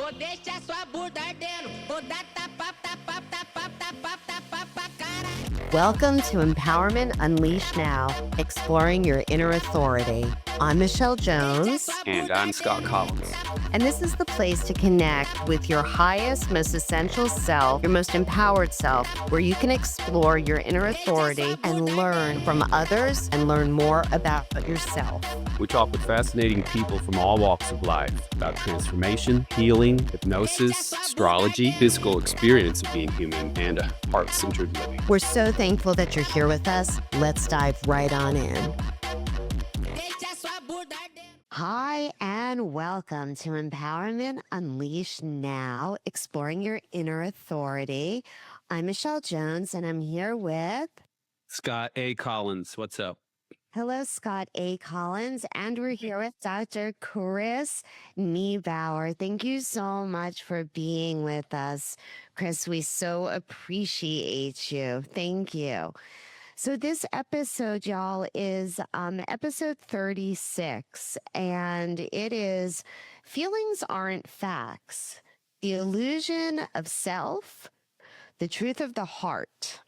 Ou deixa sua bunda ardendo, ou dá tapa, tapa, tapa, tapa, tapa, tapa, cara. Welcome to Empowerment Unleashed Now, exploring your inner authority. I'm Michele Jones. And I'm Scott Collins. And this is the place to connect with your highest, most essential self, your most empowered self, where you can explore your inner authority and learn from others and learn more about yourself. We talk with fascinating people from all walks of life about transformation, healing, hypnosis, astrology, physical experience of being human, and heart-centered living. We're so thankful that you're here with us. Let's dive right on in. Hi, and welcome to Empowerment Unleashed Now, exploring your inner authority. I'm Michele Jones, and I'm here with Scott A. Collins, what's up? Hello, Scott A. Collins, and we're here with Dr. Chris Niebauer. Thank you so much for being with us, Chris. We so appreciate you. Thank you. So this episode, y'all, is episode 36, and it is Feelings Aren't Facts, the Illusion of Self, the Truth of the Heart.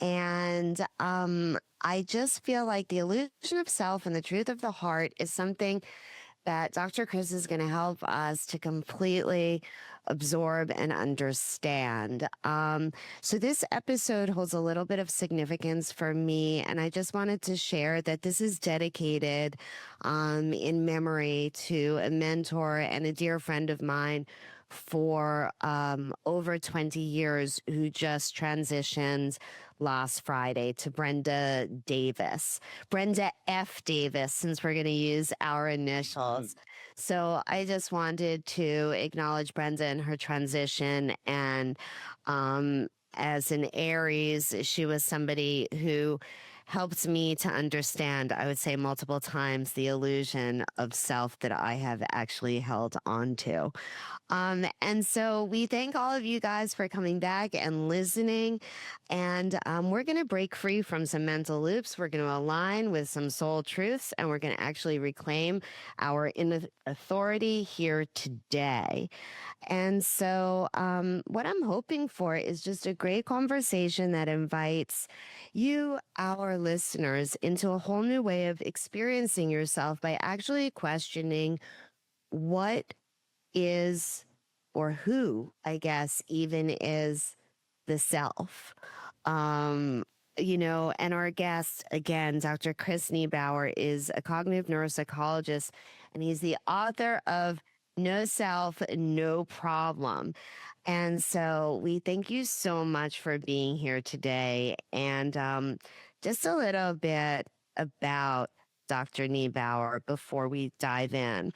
And I just feel like the illusion of self and the truth of the heart is something that Dr. Chris is going to help us to completely absorb and understand. So this episode holds a little bit of significance for me, and I just wanted to share that this is dedicated in memory to a mentor and a dear friend of mine for over 20 years who just transitioned last Friday to Brenda Davis, Brenda F. Davis, since we're going to use our initials. So I just wanted to acknowledge Brenda and her transition. And as an Aries, she was somebody who helped me to understand, I would say multiple times, the illusion of self that I have actually held on to. And so we thank all of you guys for coming back and listening. And we're going to break free from some mental loops. We're going to align with some soul truths, and we're going to actually reclaim our inner authority here today. And so what I'm hoping for is just a great conversation that invites you, our listeners, into a whole new way of experiencing yourself by actually questioning what is, or who, I guess, even is the self. And our guest, again, Dr. Chris Niebauer, is a cognitive neuropsychologist, and he's the author of No Self, No Problem. And so we thank you so much for being here today. And just a little bit about Dr. Niebauer before we dive in.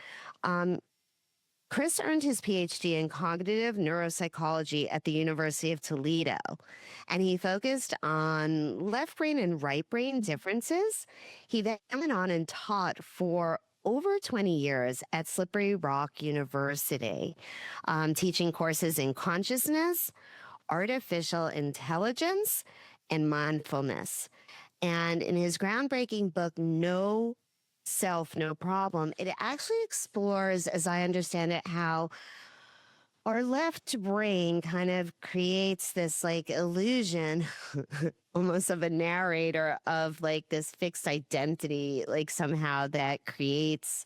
Chris earned his PhD in cognitive neuropsychology at the University of Toledo, and he focused on left brain and right brain differences. He then went on and taught for over 20 years at Slippery Rock University, teaching courses in consciousness, artificial intelligence, and mindfulness. And in his groundbreaking book, No Self, No Problem, it actually explores, as I understand it, how our left brain kind of creates this like illusion almost of a narrator of like this fixed identity, like somehow that creates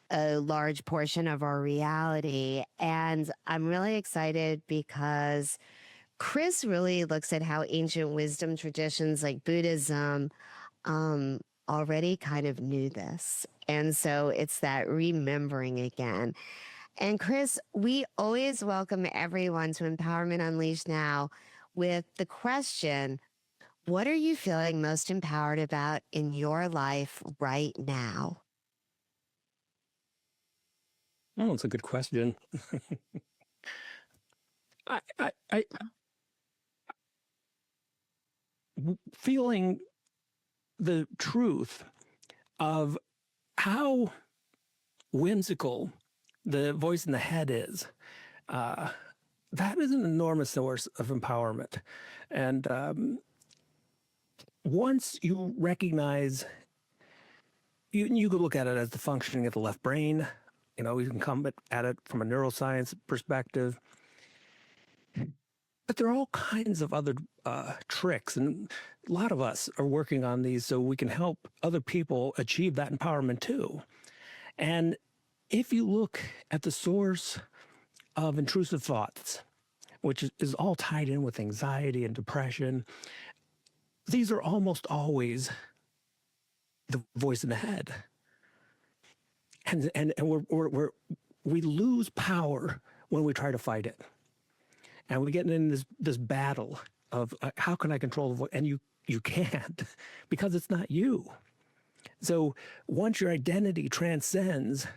a large portion of our reality. And I'm really excited because Chris really looks at how ancient wisdom traditions like Buddhism already kind of knew this. And so it's that remembering again. And Chris, we always welcome everyone to Empowerment Unleashed Now with the question, what are you feeling most empowered about in your life right now? Oh, it's a good question. Feeling the truth of how whimsical the voice in the head is. That is an enormous source of empowerment. And once you recognize, you could look at it as the functioning of the left brain, You know, you can come at it from a neuroscience perspective. But there are all kinds of other tricks, and a lot of us are working on these so we can help other people achieve that empowerment too. And if you look at the source of intrusive thoughts, which is all tied in with anxiety and depression, these are almost always the voice in the head. And we lose power when we try to fight it. And we get in this battle of how can I control the voice? And you can't, because it's not you. So once your identity transcends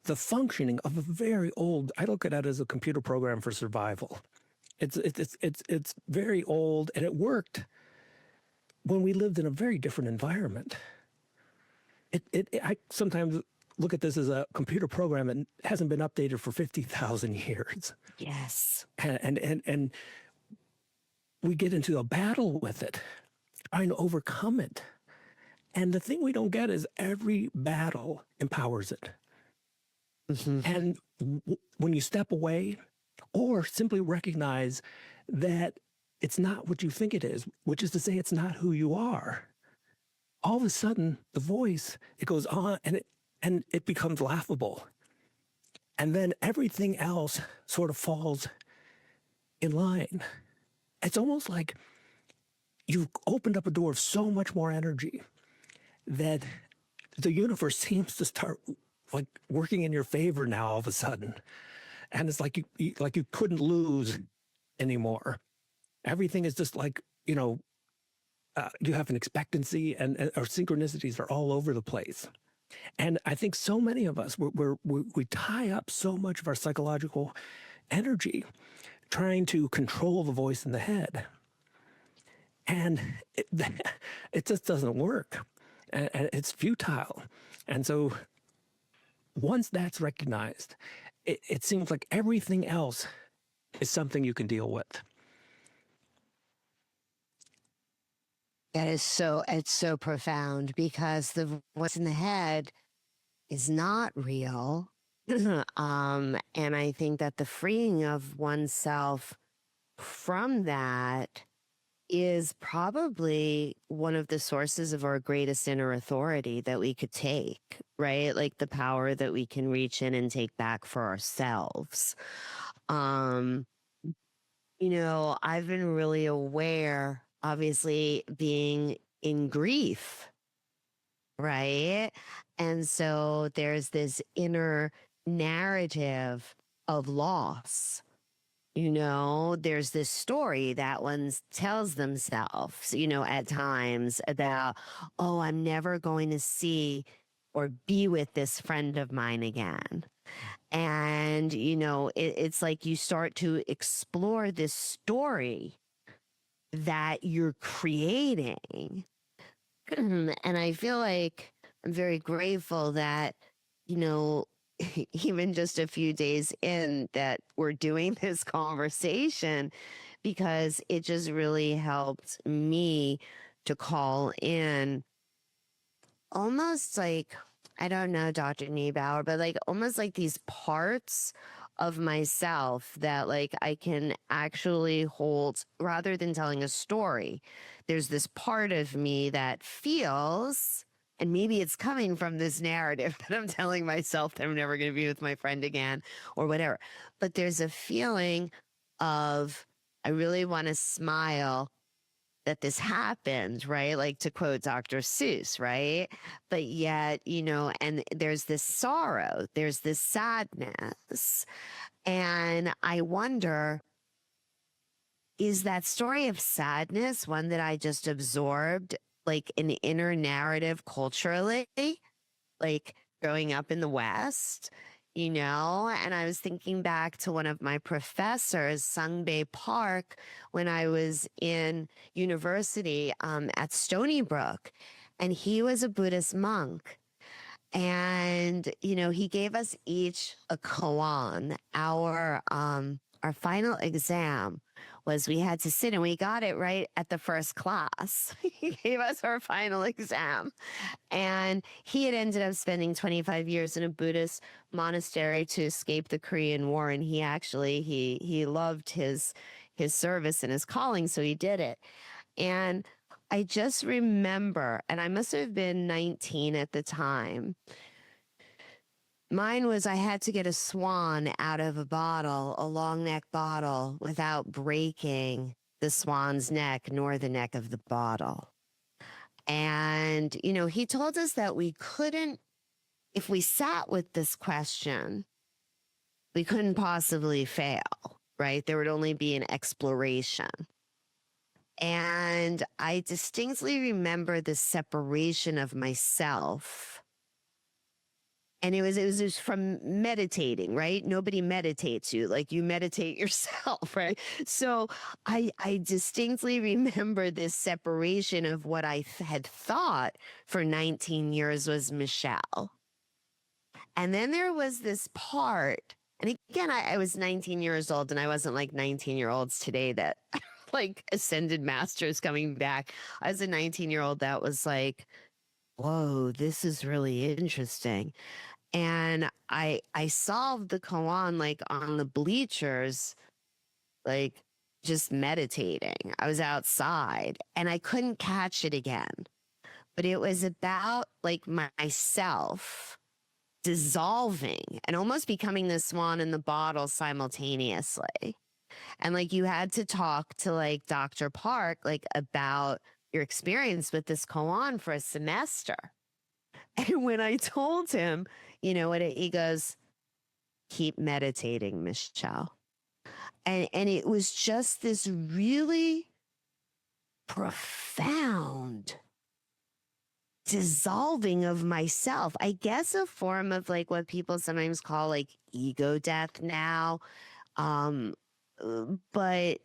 the functioning of a very old, I look at it as a computer program for survival. It's very old, and it worked when we lived in a very different environment. I sometimes look at this as a computer program that hasn't been updated for 50,000 years. Yes. And we get into a battle with it, trying to overcome it. And the thing we don't get is every battle empowers it. Mm-hmm. And when you step away or simply recognize that it's not what you think it is, which is to say it's not who you are, all of a sudden the voice, it goes on and it becomes laughable. And then everything else sort of falls in line. It's almost like you've opened up a door of so much more energy that the universe seems to start like working in your favor now all of a sudden. And it's like you couldn't lose anymore. Everything is just like, you have an expectancy and our synchronicities are all over the place. And I think so many of us, we tie up so much of our psychological energy trying to control the voice in the head. And it just doesn't work. And it's futile. And so once that's recognized, it seems like everything else is something you can deal with. It's so profound, because the voice in the head is not real. And I think that the freeing of oneself from that is probably one of the sources of our greatest inner authority that we could take, right? Like the power that we can reach in and take back for ourselves. I've been really aware, obviously, being in grief, right? And so there's this inner narrative of loss. There's this story that one tells themselves, at times about, oh, I'm never going to see or be with this friend of mine again. And, it's like you start to explore this story that you're creating. And I feel like I'm very grateful that, even just a few days in that we're doing this conversation, because it just really helped me to call in almost like, I don't know, Dr. Niebauer, but like almost like these parts of myself that like I can actually hold rather than telling a story. There's this part of me that feels, and maybe it's coming from this narrative that I'm telling myself that I'm never going to be with my friend again or whatever. But there's a feeling of, I really want to smile that this happened, right? Like to quote Dr. Seuss, right? But yet, and there's this sorrow, there's this sadness. And I wonder, is that story of sadness one that I just absorbed like an inner narrative culturally, like growing up in the West, And I was thinking back to one of my professors, Sungbae Park, when I was in university at Stony Brook, and he was a Buddhist monk. And, he gave us each a koan, our final exam was we had to sit, and we got it right at the first class. He gave us our final exam. And he had ended up spending 25 years in a Buddhist monastery to escape the Korean War. And he loved his service and his calling, so he did it. And I just remember, and I must have been 19 at the time. Mine was I had to get a swan out of a bottle, a long neck bottle, without breaking the swan's neck nor the neck of the bottle. And, he told us that we couldn't, if we sat with this question, we couldn't possibly fail, right? There would only be an exploration. And I distinctly remember the separation of myself. And it was just from meditating, right? Nobody meditates you, like you meditate yourself, right? So I distinctly remember this separation of what I had thought for 19 years was Michele. And then there was this part, and again, I was 19 years old, and I wasn't like 19-year-olds today that like ascended masters coming back. I was a 19-year-old that was like, whoa, this is really interesting. And I solved the koan like on the bleachers, like just meditating. I was outside and I couldn't catch it again. But it was about like myself dissolving and almost becoming the swan in the bottle simultaneously. And like you had to talk to like Dr. Park like about your experience with this koan for a semester. And when I told him, he goes, keep meditating, Michele. And it was just this really profound dissolving of myself. I guess a form of like what people sometimes call like ego death now. But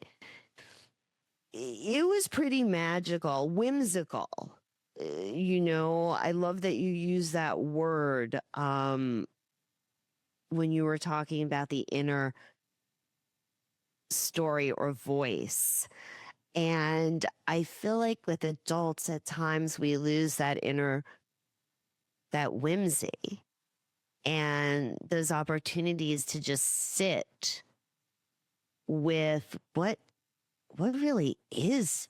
it was pretty magical, whimsical. I love that you use that word when you were talking about the inner story or voice. And I feel like with adults, at times we lose that that whimsy and those opportunities to just sit with what really is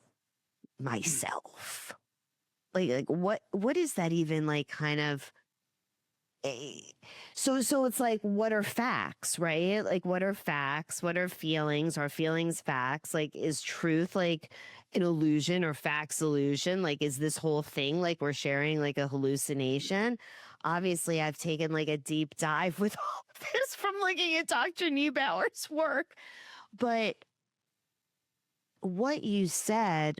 myself. Like what is that even like kind of so it's like, what are facts, right? Like what are facts? What are feelings? Are feelings facts? Like is truth like an illusion or facts illusion? Like is this whole thing like we're sharing like a hallucination? Obviously I've taken like a deep dive with all of this from looking at Dr. Niebauer's work. But what you said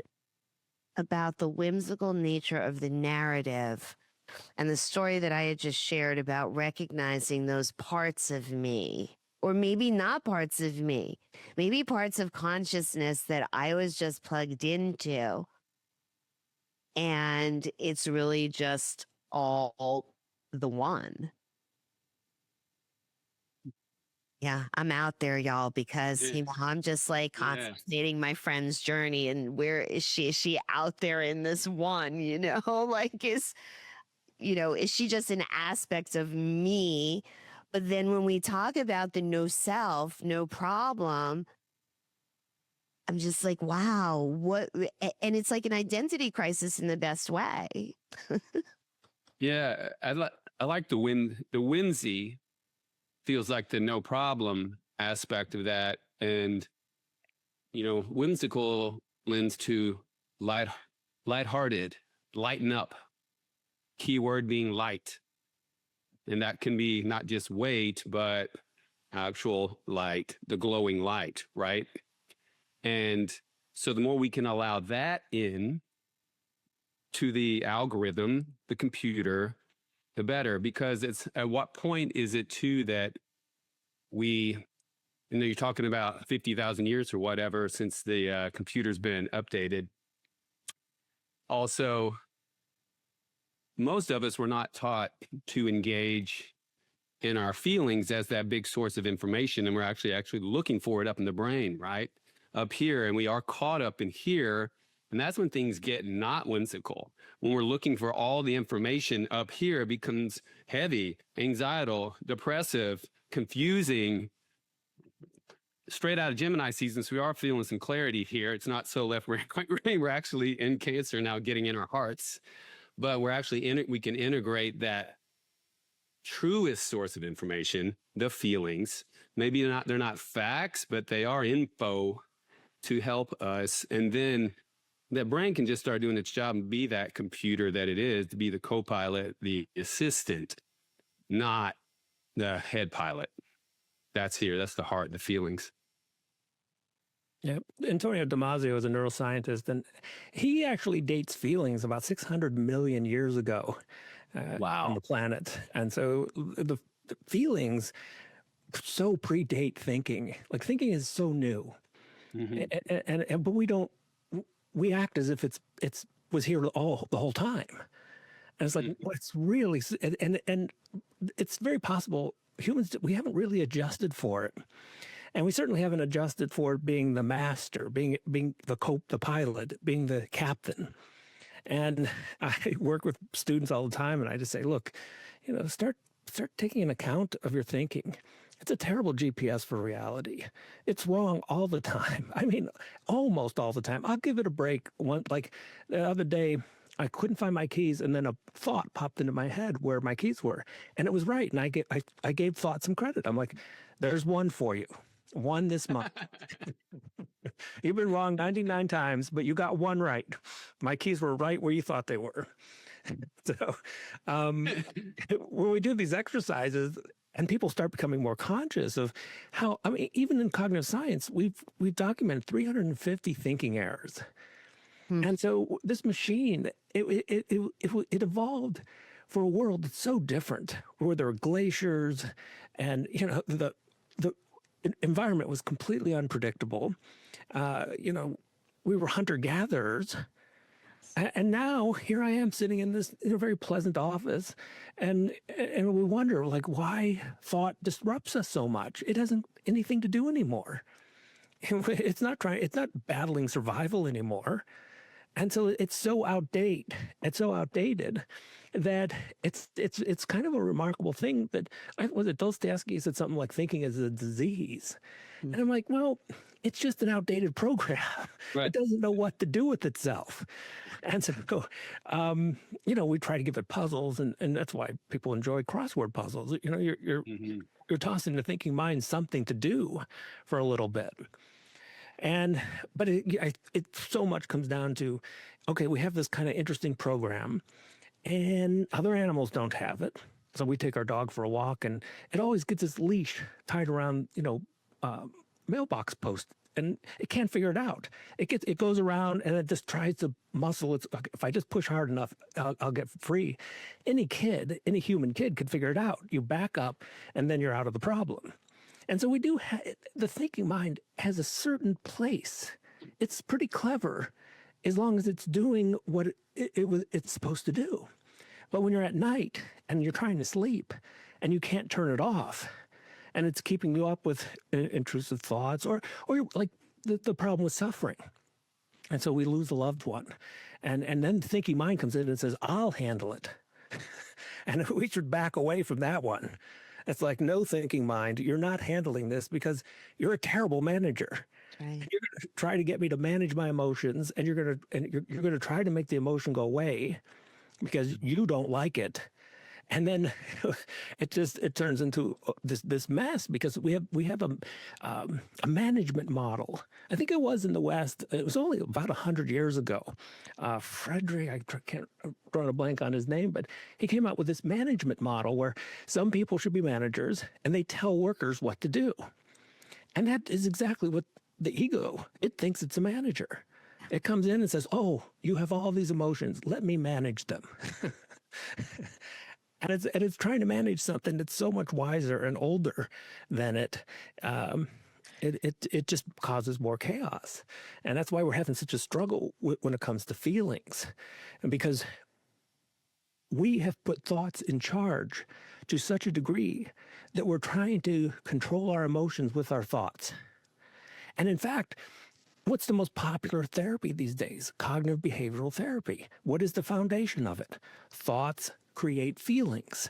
about the whimsical nature of the narrative and the story that I had just shared about recognizing those parts of me, or maybe not parts of me, maybe parts of consciousness that I was just plugged into. And it's really just all the one. Yeah, I'm out there, y'all, because I'm just like contemplating my friend's journey, and where is she? Is she out there in this one? Like is she just an aspect of me? But then when we talk about the no self, no problem, I'm just like, wow, what? And it's like an identity crisis in the best way. Yeah, I like the whimsy. Feels like the no problem aspect of that. And, whimsical lends to lighthearted, lighten up, keyword being light. And that can be not just weight, but actual light, the glowing light, right? And so the more we can allow that in to the algorithm, the computer, the better, because it's at what point is it too that you're talking about 50,000 years or whatever since the computer's been updated. Also, most of us were not taught to engage in our feelings as that big source of information, and we're actually looking for it up in the brain, right? up here, and we are caught up in here. And that's when things get not whimsical. When we're looking for all the information up here, it becomes heavy, anxietal, depressive, confusing. Straight out of Gemini season, so we are feeling some clarity here. It's not so left, right, we're actually in Cancer now, getting in our hearts, but we're actually we can integrate that truest source of information, the feelings. Maybe they're not facts, but they are info to help us. And then that brain can just start doing its job and be that computer that it is, to be the co-pilot, the assistant, not the head pilot. That's here. That's the heart, the feelings. Yeah. Antonio Damasio is a neuroscientist, and he actually dates feelings about 600 million years ago on the planet. And so the feelings so predate thinking. Like, thinking is so new. Mm-hmm. But we act as if it's was here the whole time. And it's like, well, it's really, and it's very possible humans, we haven't really adjusted for it. And we certainly haven't adjusted for being the master, being the pilot, being the captain. And I work with students all the time, and I just say, look, start taking an account of your thinking. It's a terrible GPS for reality. It's wrong all the time. I mean, almost all the time. I'll give it a break. Like the other day, I couldn't find my keys, and then a thought popped into my head where my keys were, and it was right. And I gave thought some credit. I'm like, there's one for you. One this month. You've been wrong 99 times, but you got one right. My keys were right where you thought they were. So when we do these exercises and people start becoming more conscious of how, I mean, even in cognitive science, we've documented 350 thinking errors. And so this machine, it evolved for a world that's so different, where there are glaciers and, the environment was completely unpredictable. We were hunter-gatherers. And now here I am sitting in this very pleasant office, and we wonder, like, why thought disrupts us so much. It hasn't anything to do anymore. It's not battling survival anymore. And so it's so outdated. It's so outdated that it's kind of a remarkable thing that, was it Dostoevsky said something like thinking is a disease. And I'm like, well, it's just an outdated program. Right. It doesn't know what to do with itself. And so, we try to give it puzzles, and that's why people enjoy crossword puzzles. You're tossing the thinking mind something to do for a little bit. But it so much comes down to, okay, we have this kind of interesting program, and other animals don't have it. So we take our dog for a walk, and it always gets its leash tied around, mailbox post, and it can't figure it out. It goes around, and it just tries to muscle its. If I just push hard enough, I'll get free. Any human kid could figure it out. You back up, and then you're out of the problem. And so we do. The thinking mind has a certain place. It's pretty clever, as long as it's doing what it's supposed to do. But when you're at night and you're trying to sleep, and you can't turn it off, and it's keeping you up with intrusive thoughts, or like the problem with suffering, and so we lose a loved one, and then the thinking mind comes in and says, "I'll handle it," and we should back away from that one. It's like, no, thinking mind, you're not handling this because you're a terrible manager. Right. You're going to try to get me to manage my emotions, and you're going to try to make the emotion go away because you don't like it. And then it turns into this mess, because we have a management model. I think it was in the West. It was only about 100 years ago. Frederick, I can't draw a blank on his name, but he came out with this management model where some people should be managers, and they tell workers what to do. And that is exactly what the ego, it thinks it's a manager. It comes in and says, "Oh, you have all these emotions. Let me manage them." And it's trying to manage something that's so much wiser and older than it. It just causes more chaos. And that's why we're having such a struggle when it comes to feelings. And because we have put thoughts in charge to such a degree that we're trying to control our emotions with our thoughts. And in fact, What's the most popular therapy these days? Cognitive behavioral therapy. What is the foundation of it? Thoughts create feelings.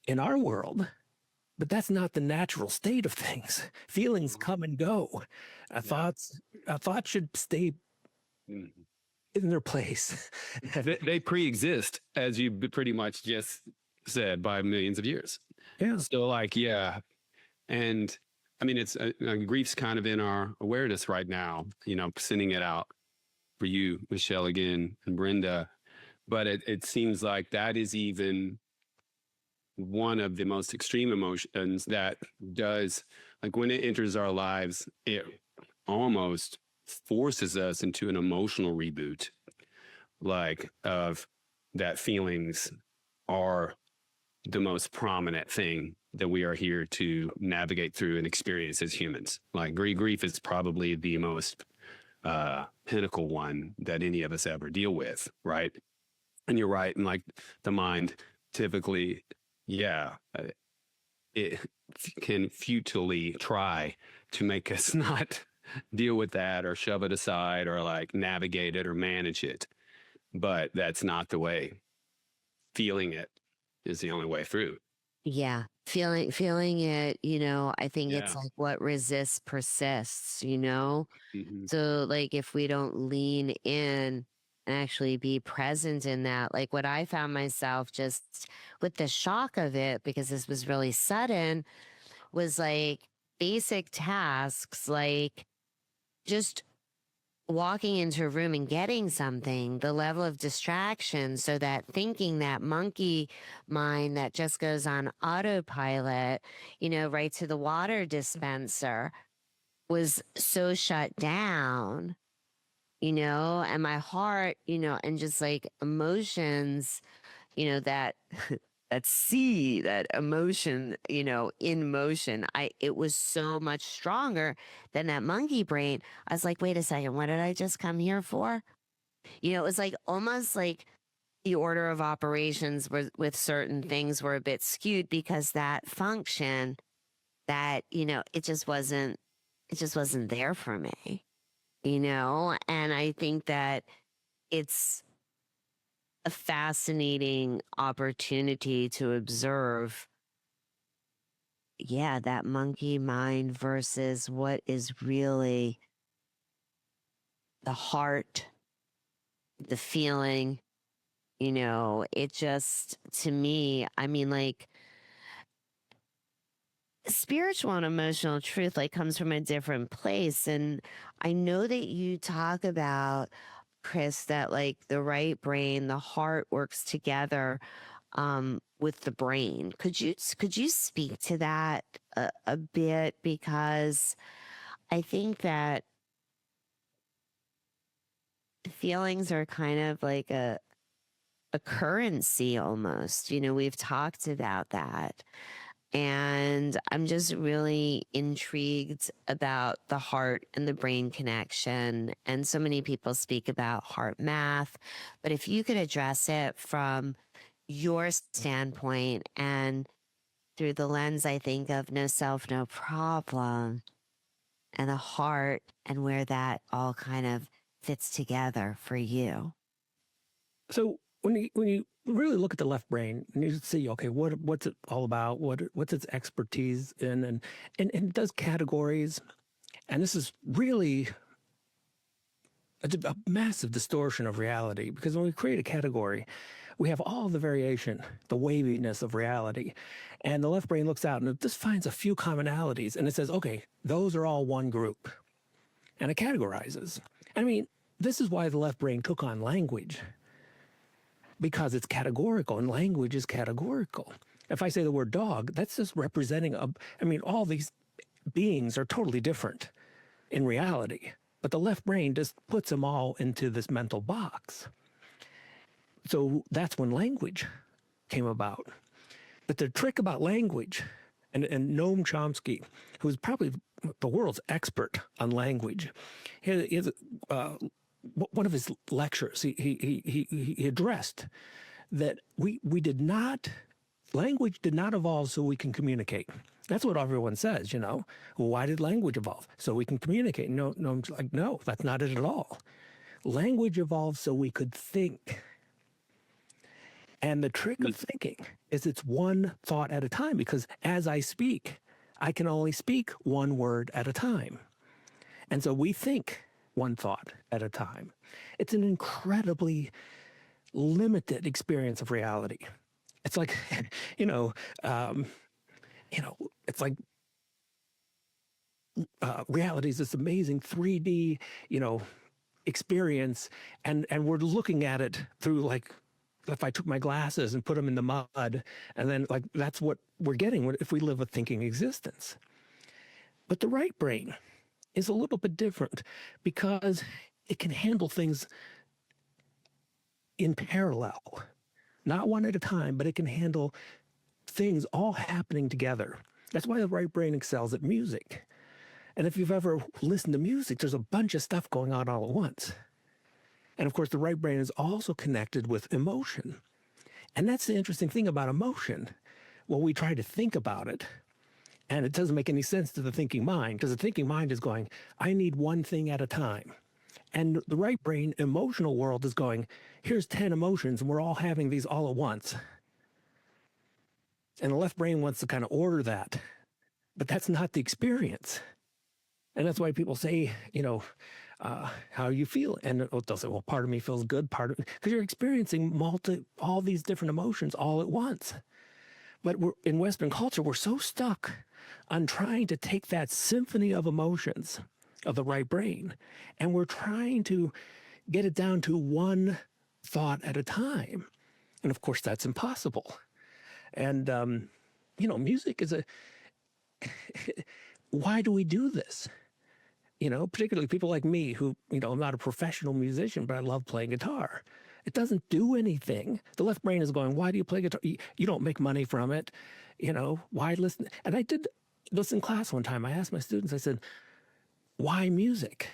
In our world, but that's not the natural state of things. Feelings come and go. Thoughts should stay Mhm. in their place. They pre-exist, as you pretty much just said, by millions of years. Yeah. So like, yeah. And I mean, it's grief's kind of in our awareness right now, sending it out for you, Michele, again, and Brenda. But it seems like that is even one of the most extreme emotions that does, like when it enters our lives, it almost forces us into an emotional reboot, like of that feelings are the most prominent thing that we are here to navigate through and experience as humans. Like grief is probably the most pinnacle one that any of us ever deal with, right? And you're right. And like the mind typically, it can futilely try to make us not deal with that or shove it aside or like navigate it or manage it. But that's not the way. Feeling it is the only way through. Yeah. Feeling it, I think it's Yeah. like what resists persists, Mhm. So like if we don't lean in and actually be present in that, like what I found myself just with the shock of it, because this was really sudden, was like basic tasks, like just walking into a room and getting something, the level of distraction, so that thinking, that monkey mind that just goes on autopilot, right to the water dispenser, was so shut down, and my heart, and just like emotions, that that emotion, in motion. It was so much stronger than that monkey brain. I was like, wait a second, what did I just come here for? It was like almost like the order of operations with certain things were a bit skewed, because that function, that, it just wasn't there for me, and I think that it's a fascinating opportunity to observe, that monkey mind versus what is really the heart, the feeling. It just, to me, I mean, like, spiritual and emotional truth like comes from a different place. And I know that you talk about, Chris, that like the right brain, the heart works together with the brain. Could you speak to that a bit? Because I think that feelings are kind of like a currency almost. We've talked about that. And I'm just really intrigued about the heart and the brain connection. And so many people speak about heart math, but if you could address it from your standpoint and through the lens, I think, of no self, no problem, and the heart, and where that all kind of fits together for you. So when you really look at the left brain and you see, okay, what's it all about? What's its expertise in, and it does categories, and this is really a massive distortion of reality, because when we create a category, we have all the variation, the waviness of reality, and the left brain looks out and it just finds a few commonalities, and it says, okay, those are all one group, and it categorizes. I mean, this is why the left brain took on language, because it's categorical, and language is categorical. If I say the word dog, that's just representing all these beings are totally different in reality, but the left brain just puts them all into this mental box. So that's when language came about. But the trick about language, and Noam Chomsky, who's probably the world's expert on language, he has one of his lectures, he addressed that we did not language did not evolve so we can communicate. That's what everyone says, Well, why did language evolve? So we can communicate. No, I'm like, no, that's not it at all. Language evolved so we could think. And the trick of thinking is it's one thought at a time, because as I speak, I can only speak one word at a time. And so we think one thought at a time. It's an incredibly limited experience of reality. It's like, it's like reality is this amazing 3D, experience, and we're looking at it through, like, if I took my glasses and put them in the mud, and then, like, that's what we're getting if we live a thinking existence. But the right brain is a little bit different, because it can handle things in parallel, not one at a time, but it can handle things all happening together. That's why the right brain excels at music. And if you've ever listened to music, there's a bunch of stuff going on all at once. And of course, the right brain is also connected with emotion. And that's the interesting thing about emotion. Well, we try to think about it, and it doesn't make any sense to the thinking mind, because the thinking mind is going, I need one thing at a time. And the right brain emotional world is going, here's 10 emotions, and we're all having these all at once. And the left brain wants to kind of order that. But that's not the experience. And that's why people say, how you feel. And they'll say, well, part of me feels good, because you're experiencing all these different emotions all at once. But in Western culture, we're so stuck on trying to take that symphony of emotions of the right brain, and we're trying to get it down to one thought at a time. And of course, that's impossible. And, music is why do we do this? Particularly people like me who, I'm not a professional musician, but I love playing guitar. It doesn't do anything. The left brain is going, why do you play guitar? You don't make money from it. Why listen? And I did this in class one time. I asked my students, I said, why music?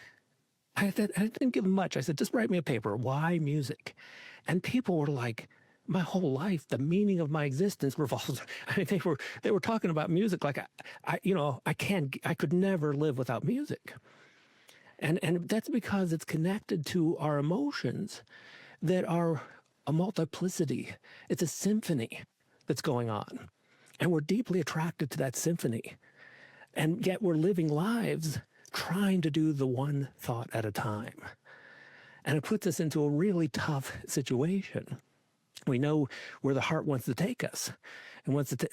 I didn't give them much. I said, just write me a paper. Why music? And people were like, my whole life, the meaning of my existence revolves. They were talking about music like I could never live without music. And that's because it's connected to our emotions that are a multiplicity. It's a symphony that's going on. And we're deeply attracted to that symphony. And yet we're living lives trying to do the one thought at a time. And it puts us into a really tough situation. We know where the heart wants to take us, and wants to,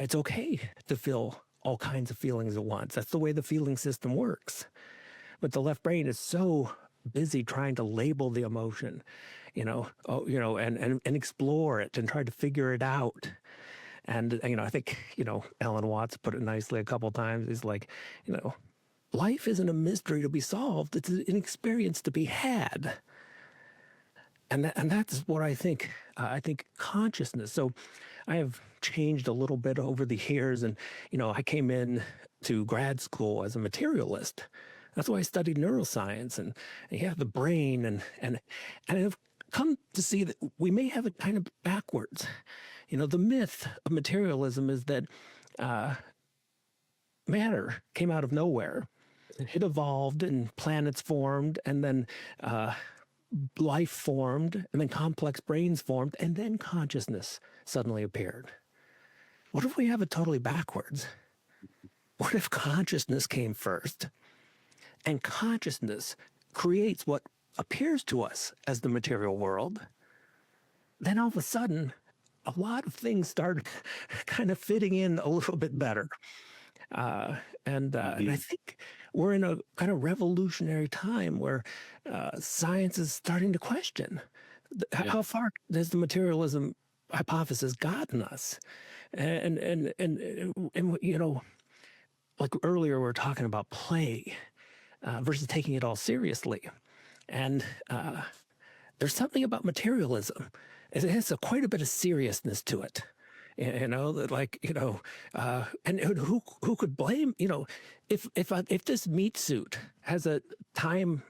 it's okay to feel all kinds of feelings at once. That's the way the feeling system works. But the left brain is so busy trying to label the emotion, and explore it and try to figure it out. And I think Alan Watts put it nicely a couple times. He's like, life isn't a mystery to be solved. It's an experience to be had. And that's what I think. I think consciousness. So I have changed a little bit over the years. And, I came in to grad school as a materialist. That's why I studied neuroscience and the brain. And I've come to see that we may have it kind of backwards. The myth of materialism is that matter came out of nowhere. It evolved and planets formed, and then life formed, and then complex brains formed, and then consciousness suddenly appeared. What if we have it totally backwards? What if consciousness came first, and consciousness creates what appears to us as the material world? Then all of a sudden, a lot of things start kind of fitting in a little bit better. And I think we're in a kind of revolutionary time where science is starting to question how far has the materialism hypothesis gotten us? And like earlier we were talking about play versus taking it all seriously. And there's something about materialism. It has quite a bit of seriousness to it. And who could blame, if this meat suit has a time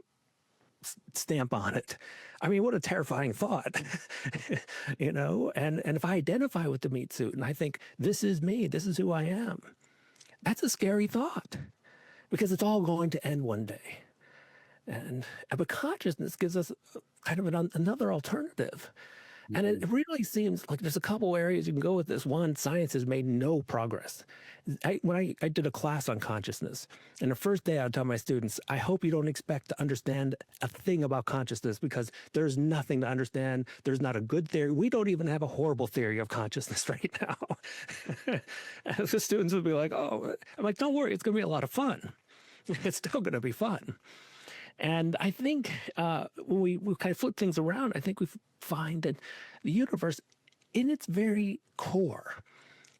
stamp on it. I mean, what a terrifying thought, you know? And if I identify with the meat suit and I think, this is me, this is who I am, that's a scary thought because it's all going to end one day. But consciousness gives us kind of another alternative. And it really seems like there's a couple areas you can go with this. One, science has made no progress. When I did a class on consciousness, and the first day I would tell my students, I hope you don't expect to understand a thing about consciousness because there's nothing to understand. There's not a good theory. We don't even have a horrible theory of consciousness right now. And the students would be like, oh, I'm like, don't worry, it's going to be a lot of fun. It's still going to be fun. And I think when we kind of flip things around, I think we find that the universe, in its very core,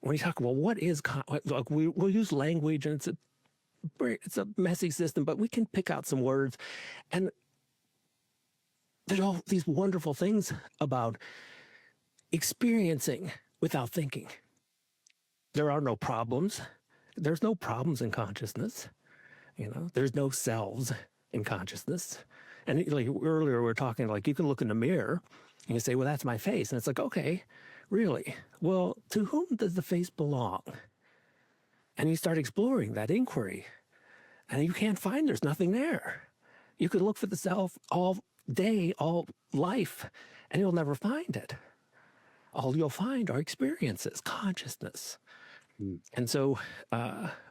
when you talk about what is, like we'll use language, and it's a messy system, but we can pick out some words, and there's all these wonderful things about experiencing without thinking. There are no problems. There's no problems in consciousness. You know, there's no selves in consciousness. And like earlier we were talking, like you can look in the mirror and you say, well, that's my face. And it's like, okay, really? Well, to whom does the face belong? And you start exploring that inquiry and you can't find, there's nothing there. You could look for the self all day, all life, and you'll never find it. All you'll find are experiences, consciousness. And so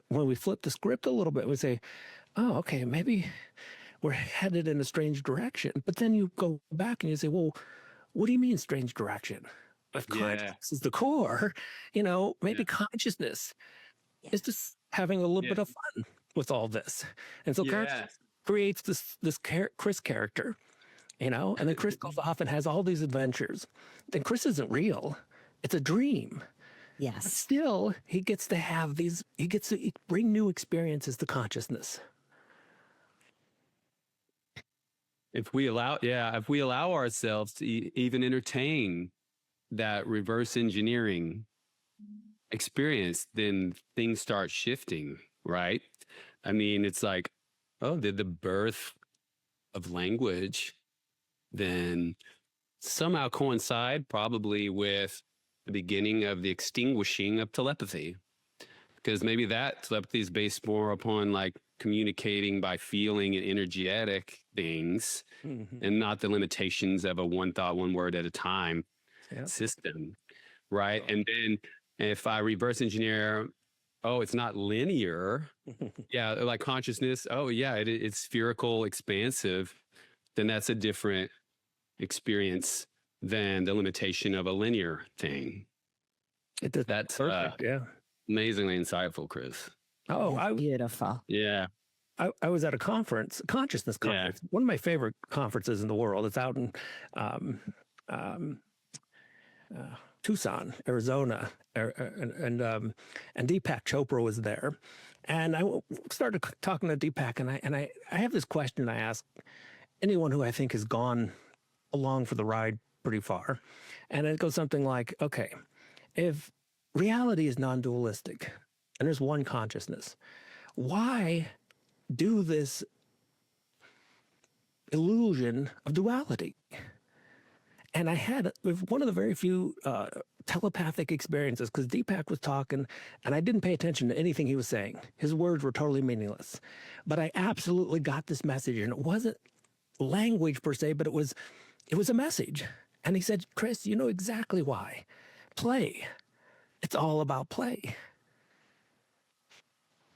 when we flip the script a little bit, we say, oh, okay, maybe we're headed in a strange direction. But then you go back and you say, well, what do you mean strange direction? If consciousness is the core, you know, maybe consciousness is just having a little bit of fun with all this. And so consciousness creates this Chris character, you know, and then Chris goes off and has all these adventures. Then Chris isn't real. It's a dream. Yes. But still, he gets to have these, he gets to bring new experiences to consciousness. If we allow ourselves to even entertain that reverse engineering experience, then things start shifting, right? I mean, it's like, oh, did the birth of language then somehow coincide probably with the beginning of the extinguishing of telepathy? Because maybe that telepathy is based more upon like communicating by feeling and energetic things, and not the limitations of a one thought, one word at a time system, right? And then if I reverse engineer, oh, it's not linear, like consciousness, oh yeah, it's spherical, expansive, then that's a different experience than the limitation of a linear thing. That's perfect, amazingly insightful, Chris. Oh, beautiful. Yeah. I was at a conference, consciousness conference, one of my favorite conferences in the world. It's out in Tucson, Arizona, and Deepak Chopra was there. And I started talking to Deepak, and I have this question I ask anyone who I think has gone along for the ride pretty far. And it goes something like, okay, if reality is non-dualistic and there's one consciousness, why do this illusion of duality? And I had one of the very few telepathic experiences, because Deepak was talking and I didn't pay attention to anything he was saying. His words were totally meaningless. But I absolutely got this message, and it wasn't language per se, but it was a message. And he said, Chris, you know exactly why. Play. It's all about play.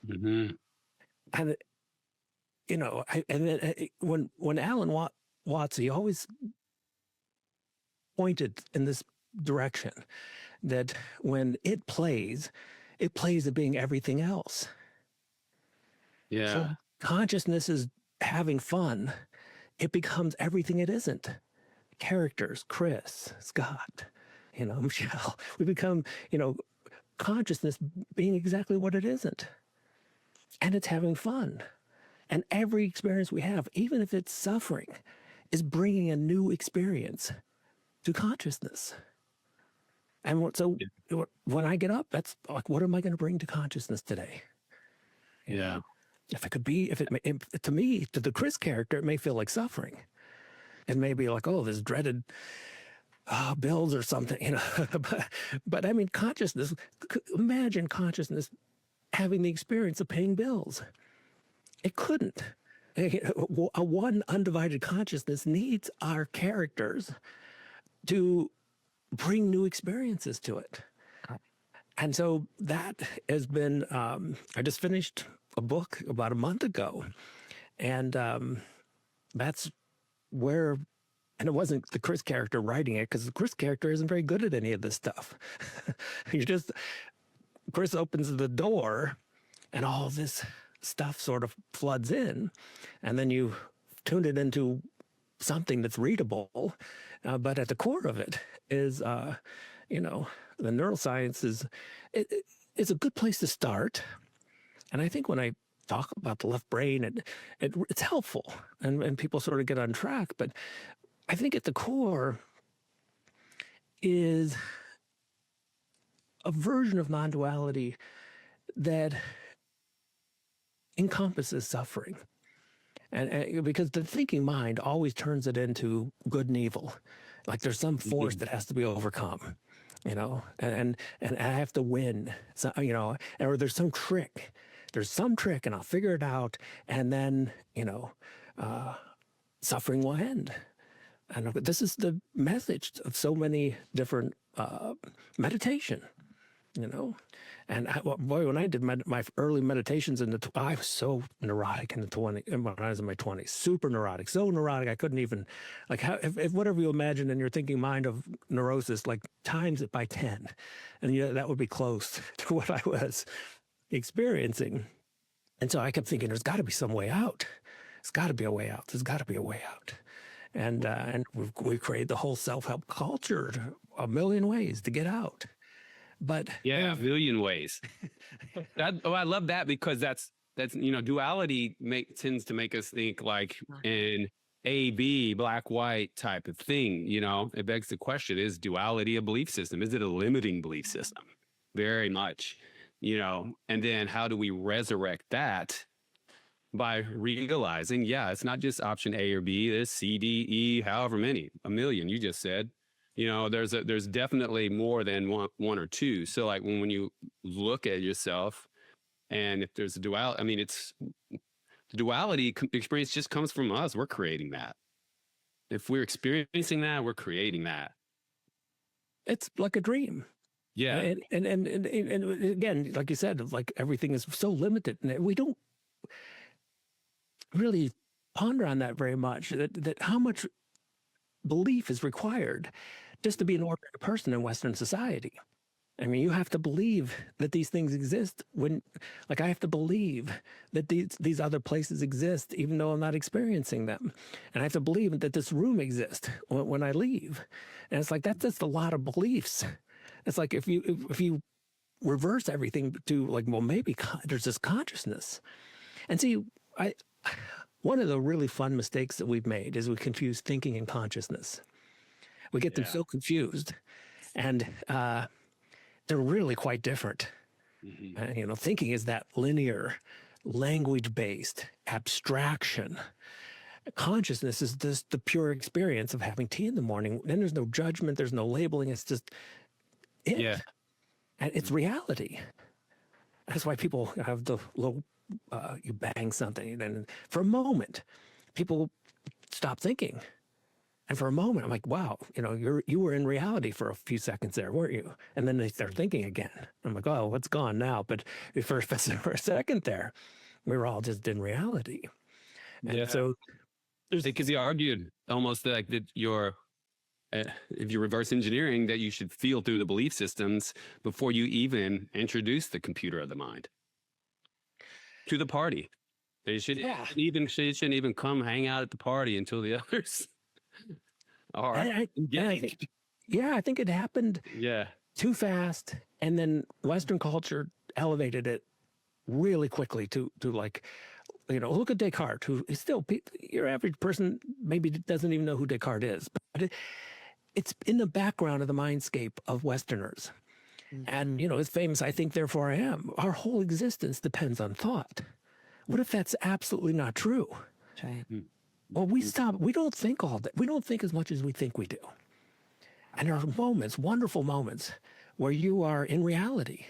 Mm-hmm. And you know, when Alan Watts, he always pointed in this direction that when it plays at being everything else. Yeah. So consciousness is having fun. It becomes everything it isn't. Characters, Chris, Scott, you know, Michelle. We become, you know, consciousness being exactly what it isn't. And it's having fun. And every experience we have, even if it's suffering, is bringing a new experience to consciousness. And so when I get up, that's like, what am I going to bring to consciousness today? Yeah. If it could be, to me, to the Chris character, it may feel like suffering. It may be like, oh, this dreaded bills or something, you know. but I mean, consciousness, imagine consciousness having the experience of paying bills. It couldn't. A one undivided consciousness needs our characters to bring new experiences to it. And so that has been, I just finished a book about a month ago. And that's where, and it wasn't the Chris character writing it, because the Chris character isn't very good at any of this stuff. Chris opens the door and all this stuff sort of floods in. And then you tune it into something that's readable. But at the core of it is, the neuroscience is a good place to start. And I think when I talk about the left brain, it's helpful and people sort of get on track. But I think at the core is a version of non-duality that encompasses suffering. And because the thinking mind always turns it into good and evil. Like there's some force that has to be overcome, and I have to win, so, or there's some trick. There's some trick and I'll figure it out. And then, suffering will end. And this is the message of so many different meditation, And when I did my early meditations I was so neurotic when I was in my 20s, super neurotic, so neurotic I couldn't even, if whatever you imagine in your thinking mind of neurosis, like times it by 10, and that would be close to what I was experiencing. And so I kept thinking, there's got to be some way out. There's got to be a way out. There's got to be a way out. And we created the whole self-help culture, a million ways to get out. But yeah, a million ways. I love that, because that's duality tends to make us think like in A, B, black, white type of thing. It begs the question: is duality a belief system? Is it a limiting belief system? Very much. And then how do we resurrect that? By realizing, it's not just option A or B, there's C, D, E, however many, a million, you just said. There's definitely more than one or two. So like when you look at yourself, and if there's a duality, the duality experience just comes from us. We're creating that. If we're experiencing that, we're creating that. It's like a dream. Yeah. And again, like you said, like everything is so limited, and we don't really ponder on that very much, that how much belief is required just to be an ordinary person in Western society. I mean, you have to believe that these things exist I have to believe that these other places exist, even though I'm not experiencing them. And I have to believe that this room exists when I leave. And it's like, that's just a lot of beliefs. It's like, if you reverse everything to like, well, maybe there's this consciousness. And see, one of the really fun mistakes that we've made is we confuse thinking and consciousness. We get them so confused, and they're really quite different. Mm-hmm. Thinking is that linear, language-based abstraction. Consciousness is the pure experience of having tea in the morning. Then there's no judgment, there's no labeling. It's just it. Yeah. And it's reality. That's why people have the little, you bang something, and for a moment, people stop thinking. And for a moment, I'm like, wow, you were in reality for a few seconds there, weren't you? And then they start thinking again. I'm like, oh, what's gone now? But for a second there, we were all just in reality. And so because you argued almost like that if you're reverse engineering, that you should feel through the belief systems before you even introduce the computer of the mind to the party. They shouldn't even come hang out at the party until the others. All right. I think it happened too fast, and then Western culture elevated it really quickly to like, look at Descartes, who is still, your average person maybe doesn't even know who Descartes is, but it's in the background of the mindscape of Westerners. Mm-hmm. And, it's famous, I think, therefore I am. Our whole existence depends on thought. What if that's absolutely not true? That's right. Well, we don't think all that. We don't think as much as we think we do. And there are moments, wonderful moments, where you are in reality.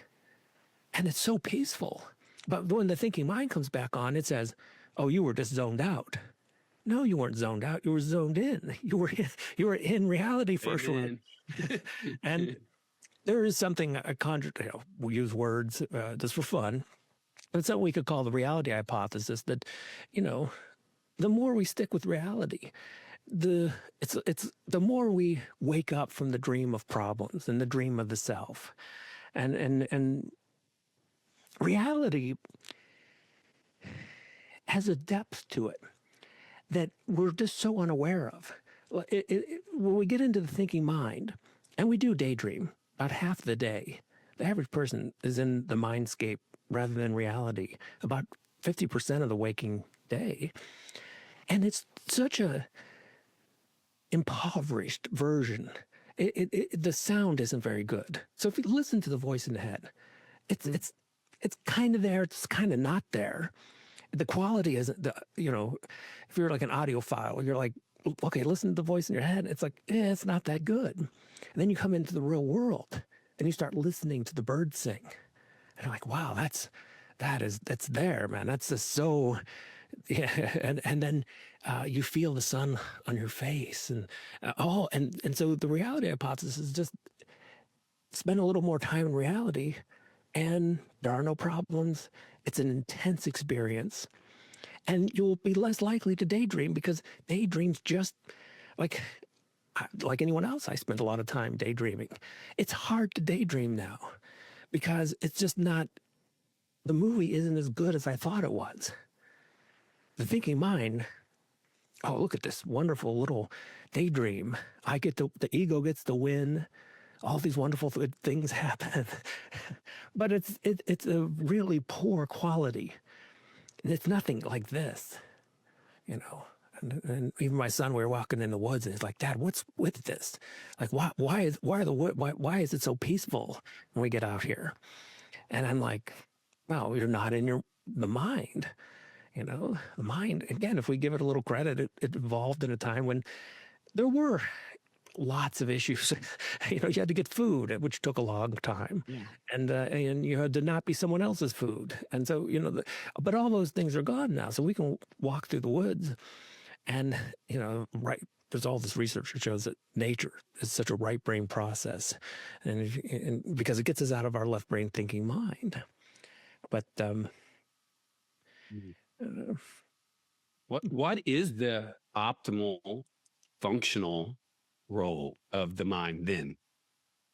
And it's so peaceful. But when the thinking mind comes back on, it says, oh, you were just zoned out. No, you weren't zoned out. You were zoned in. You were in reality for sure. And there is something, we use words just for fun. But something we could call the reality hypothesis that, the more we stick with reality, the more we wake up from the dream of problems and the dream of the self. And reality has a depth to it that we're just so unaware of. When we get into the thinking mind, and we do daydream about half the day, the average person is in the mindscape rather than reality about 50% of the waking day. And it's such a impoverished version. The sound isn't very good. So if you listen to the voice in the head, it's kind of there, it's kind of not there. The quality isn't, if you're like an audiophile, you're like, okay, listen to the voice in your head. It's like, it's not that good. And then you come into the real world and you start listening to the birds sing. And you're like, wow, that's there, man. That's just so, yeah. And then you feel the sun on your face and so the reality hypothesis is just spend a little more time in reality and there are no problems. It's an intense experience. And you'll be less likely to daydream because daydreams just like anyone else, I spent a lot of time daydreaming. It's hard to daydream now because it's just not, the movie isn't as good as I thought it was. The thinking mind, oh, look at this wonderful little daydream. The ego gets the win. All these wonderful good things happen. But it's a really poor quality. And it's nothing like this, And even my son, we were walking in the woods, and he's like, "Dad, what's with this? Like, why is it so peaceful when we get out here?" And I'm like, "Well, you're not in the mind, The mind, again, if we give it a little credit, it evolved in a time when there were lots of issues. You had to get food, which took a long time, and you had to not be someone else's food, and so but all those things are gone now. So we can walk through the woods, and right. There's all this research that shows that nature is such a right brain process, and because it gets us out of our left brain thinking mind. But what is the optimal functional role of the mind then,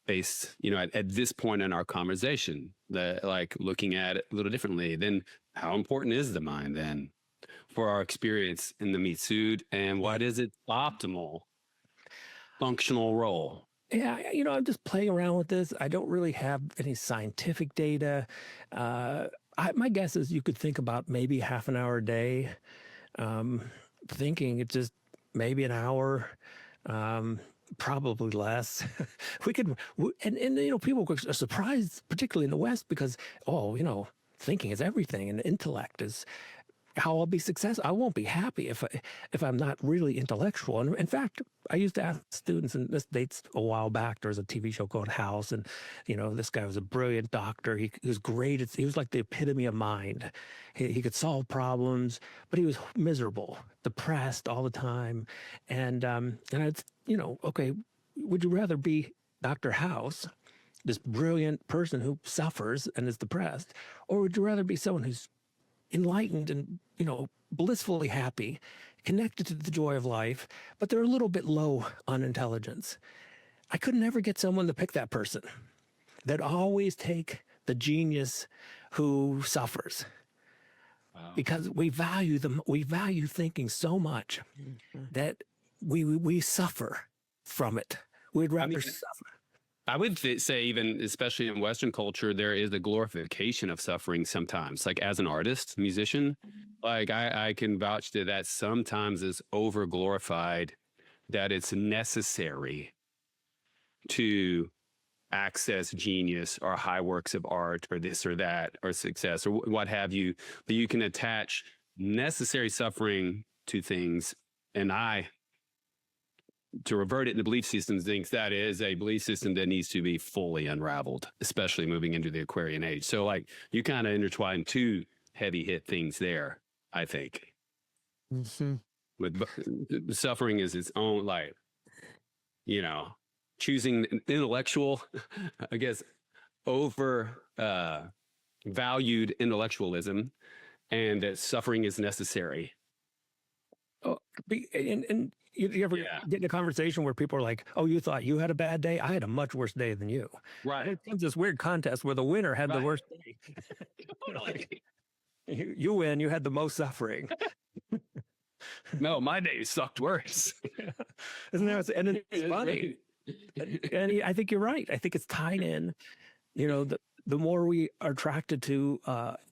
based at this point in our conversation, looking at it a little differently? Then how important is the mind then for our experience in the meat suit, and what is its optimal functional role? Yeah, I'm just playing around with this. I don't really have any scientific data. My guess is you could think about maybe half an hour a day. Thinking it's just maybe an hour, probably less. People are surprised, particularly in the West, because thinking is everything, and intellect is how I'll be successful. I won't be happy if I'm not really intellectual. And in fact, I used to ask students, and this dates a while back. There was a TV show called House, and this guy was a brilliant doctor. He was great. He was like the epitome of mind. He could solve problems, but he was miserable, depressed all the time. And it's okay. Would you rather be Dr. House, this brilliant person who suffers and is depressed, or would you rather be someone who's enlightened and blissfully happy, connected to the joy of life, but they're a little bit low on intelligence? I could never get someone to pick that person. They'd always take the genius who suffers. Wow. Because we value them. We value thinking so much that we suffer from it. We'd rather suffer. I would say, even especially in Western culture, there is a glorification of suffering sometimes. Like as an artist, musician, like I can vouch to that sometimes is over glorified, that it's necessary to access genius or high works of art or this or that or success or what have you, but you can attach necessary suffering to things. And to revert it into belief systems, thinks that is a belief system that needs to be fully unraveled, especially moving into the Aquarian age. So like you kind of intertwine two heavy hit things there, I think. Mm-hmm. With suffering is its own, like, choosing intellectual, I guess, over valued intellectualism, and that suffering is necessary. Oh, and you ever get in a conversation where people are like, "Oh, you thought you had a bad day? I had a much worse day than you." Right. It becomes this weird contest where the winner had the worst day. Totally. You win. You had the most suffering. No, my day sucked worse. Isn't that? And it's funny. And I think you're right. I think it's tied in. The more we are attracted to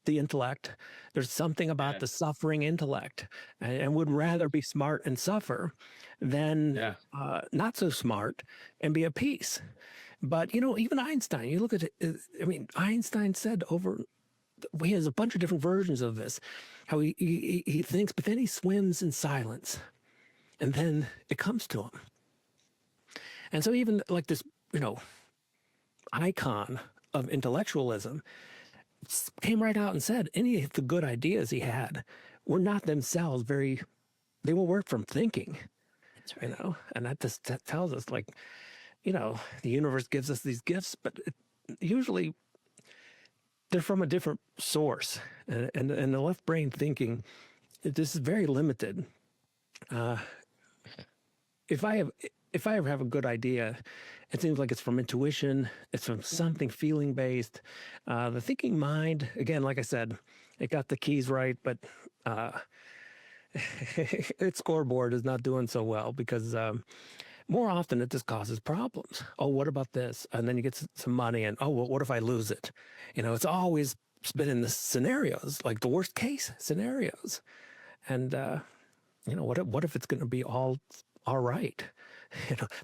the intellect, there's something about the suffering intellect, and would rather be smart and suffer than not so smart and be at peace. But, even Einstein, you look at it, Einstein said he has a bunch of different versions of this, how he thinks, but then he swims in silence, and then it comes to him. And so even like this, icon of intellectualism came right out and said any of the good ideas he had were not themselves they will work from thinking. That's right. And that tells us, like, the universe gives us these gifts, but usually they're from a different source. And the left brain thinking, this is very limited. If I ever have a good idea, it seems like it's from intuition. It's from something feeling based. The thinking mind, again, like I said, it got the keys right, but its scoreboard is not doing so well because more often it just causes problems. Oh, what about this? And then you get some money and, oh, well, what if I lose it? It's always been in the scenarios, like the worst case scenarios. And, what if it's going to be all right?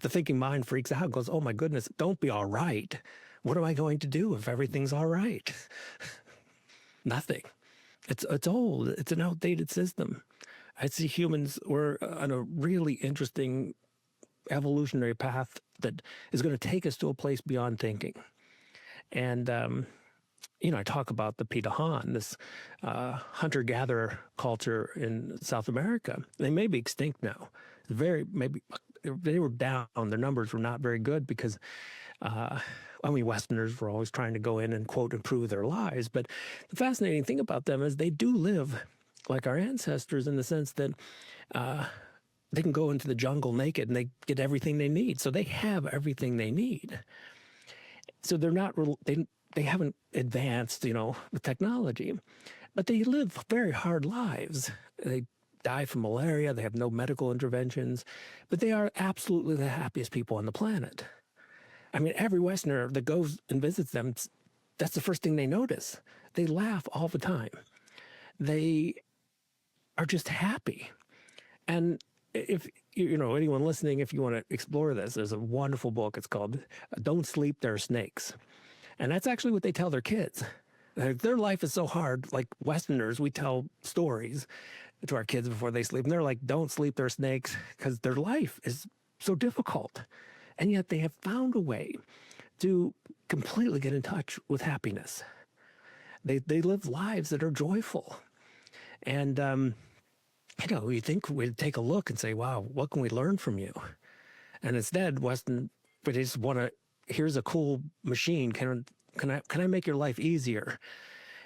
The thinking mind freaks out, goes, oh my goodness, don't be all right. What am I going to do if everything's all right? Nothing. It's old. It's an outdated system. I see humans, we're on a really interesting evolutionary path that is going to take us to a place beyond thinking. And, I talk about the Pitahan, this hunter-gatherer culture in South America. They may be extinct now. They were down. Their numbers were not very good because, Westerners were always trying to go in and, quote, improve their lives. But the fascinating thing about them is they do live like our ancestors in the sense that they can go into the jungle naked and they get everything they need. So they have everything they need. So they're not, they haven't advanced, with technology, but they live very hard lives. They die from malaria. They have no medical interventions, but they are absolutely the happiest people on the planet. Every Westerner that goes and visits them, that's the first thing they notice. They laugh all the time. They are just happy. And if, anyone listening, if you want to explore this, there's a wonderful book. It's called Don't Sleep, There Are Snakes. And that's actually what they tell their kids. Their life is so hard. Like Westerners, we tell stories to our kids before they sleep. And they're like, don't sleep, there are snakes, because their life is so difficult. And yet they have found a way to completely get in touch with happiness. They live lives that are joyful. And, you think we'd take a look and say, wow, what can we learn from you? And instead, but they just want to, here's a cool machine. Can I make your life easier?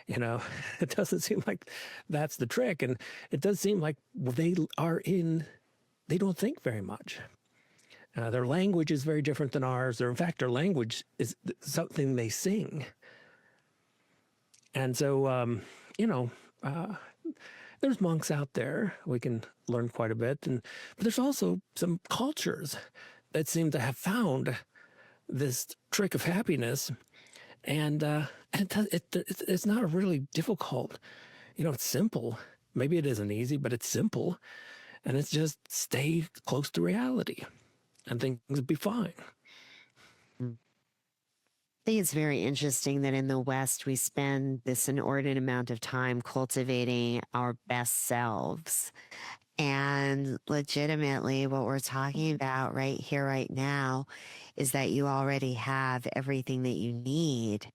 It doesn't seem like that's the trick. And it does seem like they don't think very much. Their language is very different than ours. In fact, their language is something they sing. And so, there's monks out there. We can learn quite a bit. But there's also some cultures that seem to have found this trick of happiness. And it's not really difficult. It's simple. Maybe it isn't easy, but it's simple. And it's just stay close to reality and things will be fine. think it's very interesting that in the West, we spend this inordinate amount of time cultivating our best selves. And legitimately, what we're talking about right here, right now, is that you already have everything that you need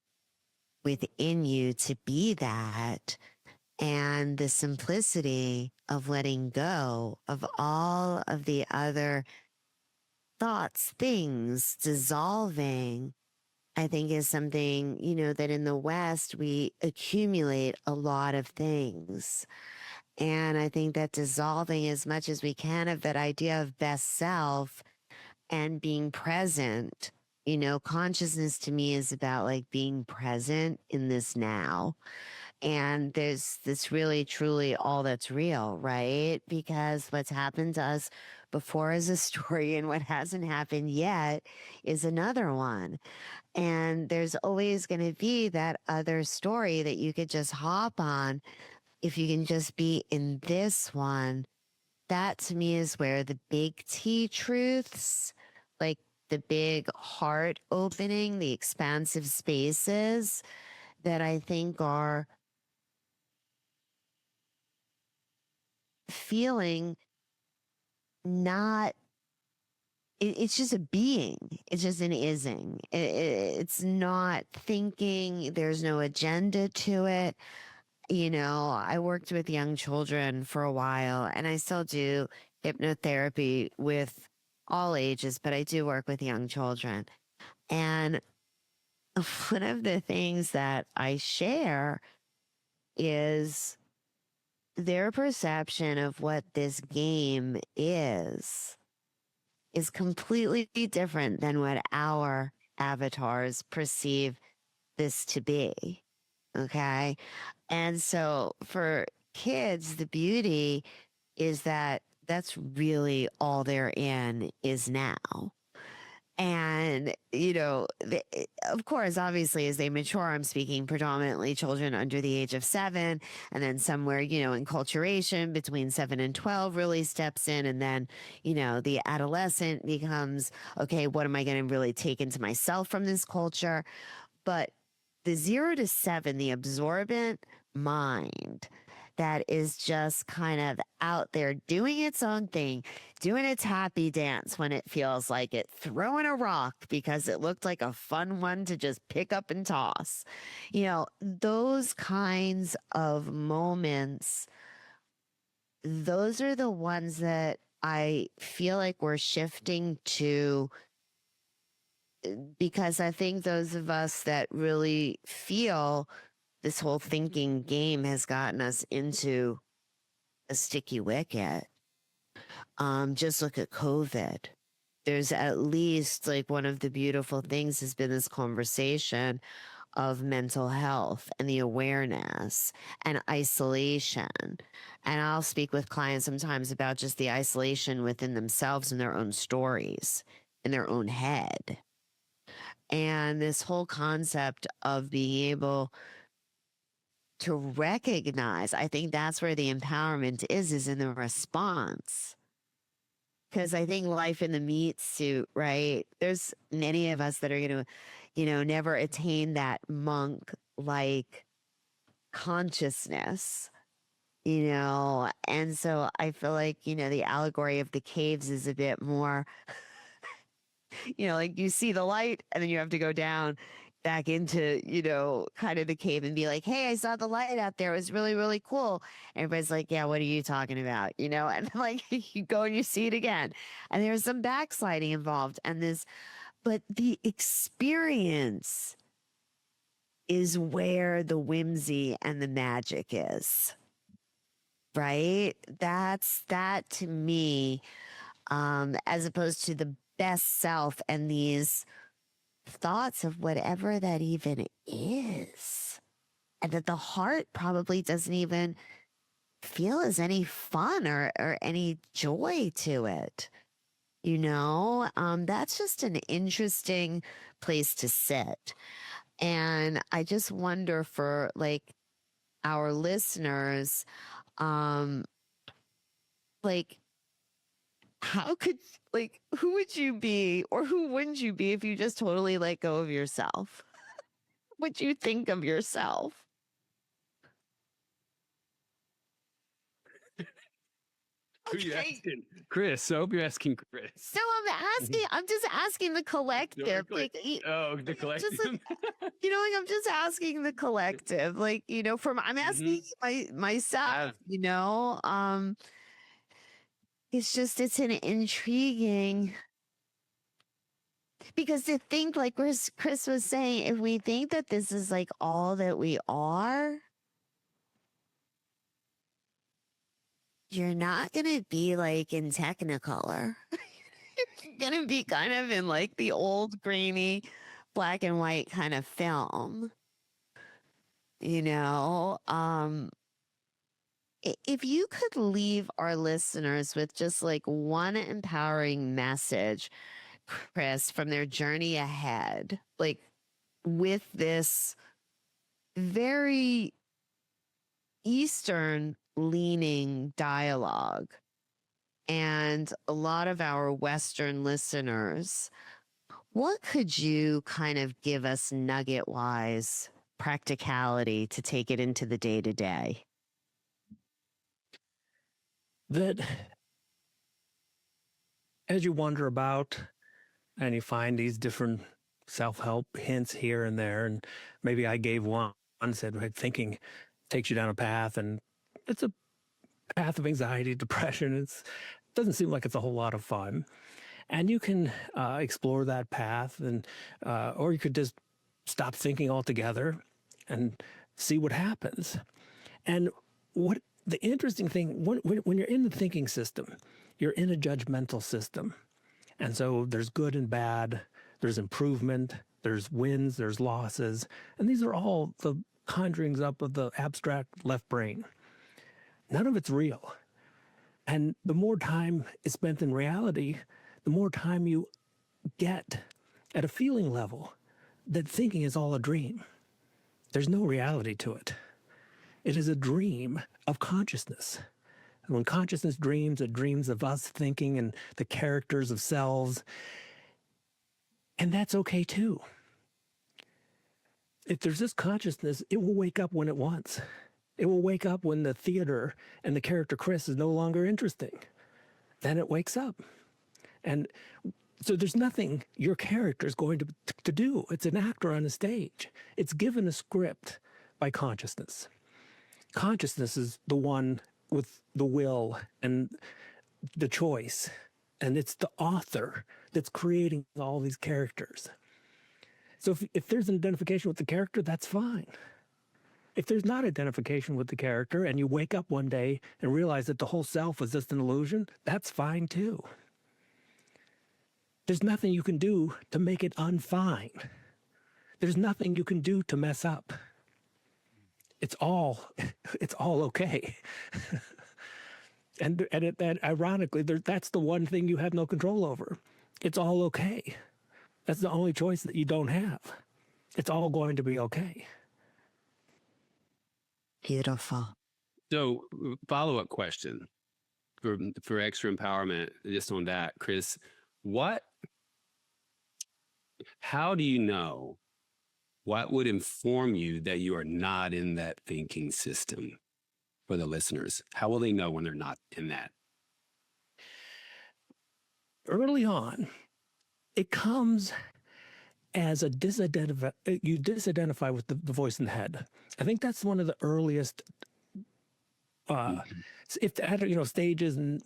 within you to be that. And the simplicity of letting go of all of the other thoughts, things dissolving, I think is something, that in the West, we accumulate a lot of things. And I think that dissolving as much as we can of that idea of best self and being present, consciousness to me is about like being present in this now. And there's this really, truly all that's real, right? Because what's happened to us before is a story, and what hasn't happened yet is another one. And there's always going to be that other story that you could just hop on if you can just be in this one. That to me is where the big T truths, like the big heart opening, the expansive spaces that I think are feeling not, it's just a being. It's just an ising. It's not thinking. There's no agenda to it. I worked with young children for a while, and I still do hypnotherapy with all ages, but I do work with young children. And one of the things that I share is their perception of what this game is completely different than what our avatars perceive this to be. Okay. And so for kids, the beauty is that that's really all they're in is now. And, of course, obviously, as they mature, I'm speaking predominantly children under the age of 7. And then somewhere, enculturation between 7 and 12 really steps in. And then, the adolescent becomes, okay, what am I going to really take into myself from this culture? But the 0 to 7, the absorbent mind that is just kind of out there doing its own thing, doing its happy dance when it feels like it, throwing a rock because it looked like a fun one to just pick up and toss. Those kinds of moments, those are the ones that I feel like we're shifting to, because I think those of us that really feel this whole thinking game has gotten us into a sticky wicket. Just look at COVID. There's at least like one of the beautiful things has been this conversation of mental health and the awareness and isolation. And I'll speak with clients sometimes about just the isolation within themselves and their own stories in their own head. And this whole concept of being able to recognize, I think that's where the empowerment is in the response. Because I think life in the meat suit, right? There's many of us that are going to, never attain that monk-like consciousness, and so I feel like, the allegory of the caves is a bit more, like you see the light and then you have to go down back into, kind of the cave and be like, hey, I saw the light out there. It was really, really cool. Everybody's like, yeah, what are you talking about? And like you go and you see it again. And there's some backsliding involved but the experience is where the whimsy and the magic is. Right? That's that to me, as opposed to the best self and these thoughts of whatever that even is. And that the heart probably doesn't even feel as any fun or any joy to it. That's just an interesting place to sit. And I just wonder for like our listeners, like, how could, like, who would you be or who wouldn't you be if you just totally let go of yourself? would you think of yourself? Who you Okay. asking? Chris. I hope you're asking Chris. So I'm just asking the collective. Like, Oh, the just collective. like, like I'm just asking the collective. Like, I'm asking myself, it's an intriguing, because to think, like Chris was saying, if we think that this is like all that we are, you're not going to be like in Technicolor. You're going to be kind of in like the old grainy black and white kind of film. If you could leave our listeners with just like one empowering message, Chris, from their journey ahead, like with this very Eastern leaning dialogue, and a lot of our Western listeners, what could you kind of give us nugget wise practicality to take it into the day to day? That as you wander about and you find these different self-help hints here and there, and maybe I gave one, said, right, thinking takes you down a path, and it's a path of anxiety, depression. It doesn't seem like it's a whole lot of fun. And you can explore that path, and or you could just stop thinking altogether and see what happens. And what the interesting thing, when you're in the thinking system, you're in a judgmental system. And so there's good and bad, there's improvement, there's wins, there's losses. And these are all the conjurings up of the abstract left brain. None of it's real. And the more time is spent in reality, the more time you get at a feeling level that thinking is all a dream. There's no reality to it. It is a dream of consciousness. And when consciousness dreams, it dreams of us thinking and the characters of selves. And that's okay too. If there's this consciousness, it will wake up when it wants. It will wake up when the theater and the character Chris is no longer interesting. Then it wakes up. And so there's nothing your character is going to do. It's an actor on a stage. It's given a script by consciousness. Consciousness is the one with the will and the choice. And it's the author that's creating all these characters. So if there's an identification with the character, that's fine. If there's not identification with the character and you wake up one day and realize that the whole self was just an illusion, that's fine too. There's nothing you can do to make it unfine. There's nothing you can do to mess up. It's all okay. and ironically, that's the one thing you have no control over. It's all okay. That's the only choice that you don't have. It's all going to be okay. Beautiful. So, follow-up question for extra empowerment, just on that, Chris. How do you know? What would inform you that you are not in that thinking system for the listeners? How will they know when they're not in that? Early on, it comes as you disidentify with the voice in the head. I think that's one of the earliest, stages and,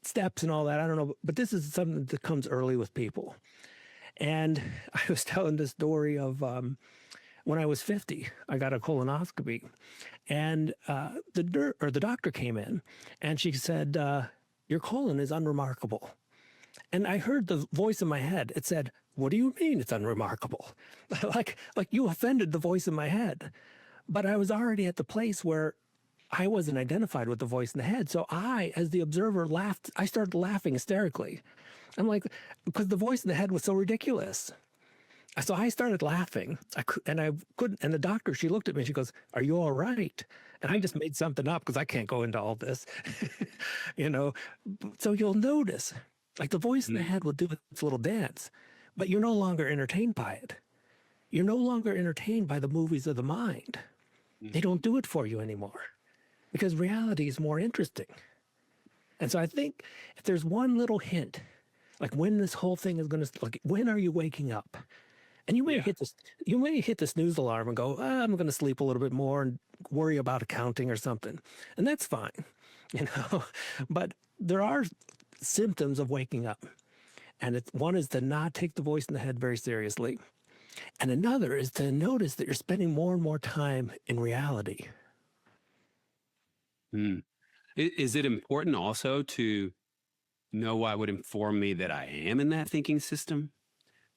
steps and all that. I don't know, but this is something that comes early with people. And I was telling this story of when I was 50, I got a colonoscopy, and the doctor came in, and she said, "Your colon is unremarkable." And I heard the voice in my head. It said, "What do you mean it's unremarkable?" like you offended the voice in my head. But I was already at the place where I wasn't identified with the voice in the head. So I, as the observer, laughed. I started laughing hysterically. I'm like, because the voice in the head was so ridiculous. So I started laughing. I couldn't. And the doctor, she looked at me and she goes, "Are you all right?" And I just made something up because I can't go into all this, So you'll notice, like the voice in the head will do its little dance, but you're no longer entertained by it. you're no longer entertained by the movies of the mind. They don't do it for you anymore because reality is more interesting. And so I think if there's one little hint, like when this whole thing is going to, like, when are you waking up? And you may hit the snooze alarm and go, I'm going to sleep a little bit more and worry about accounting or something. And that's fine, but there are symptoms of waking up. And one is to not take the voice in the head very seriously. And another is to notice that you're spending more and more time in reality. Is it important also to know what would inform me that I am in that thinking system?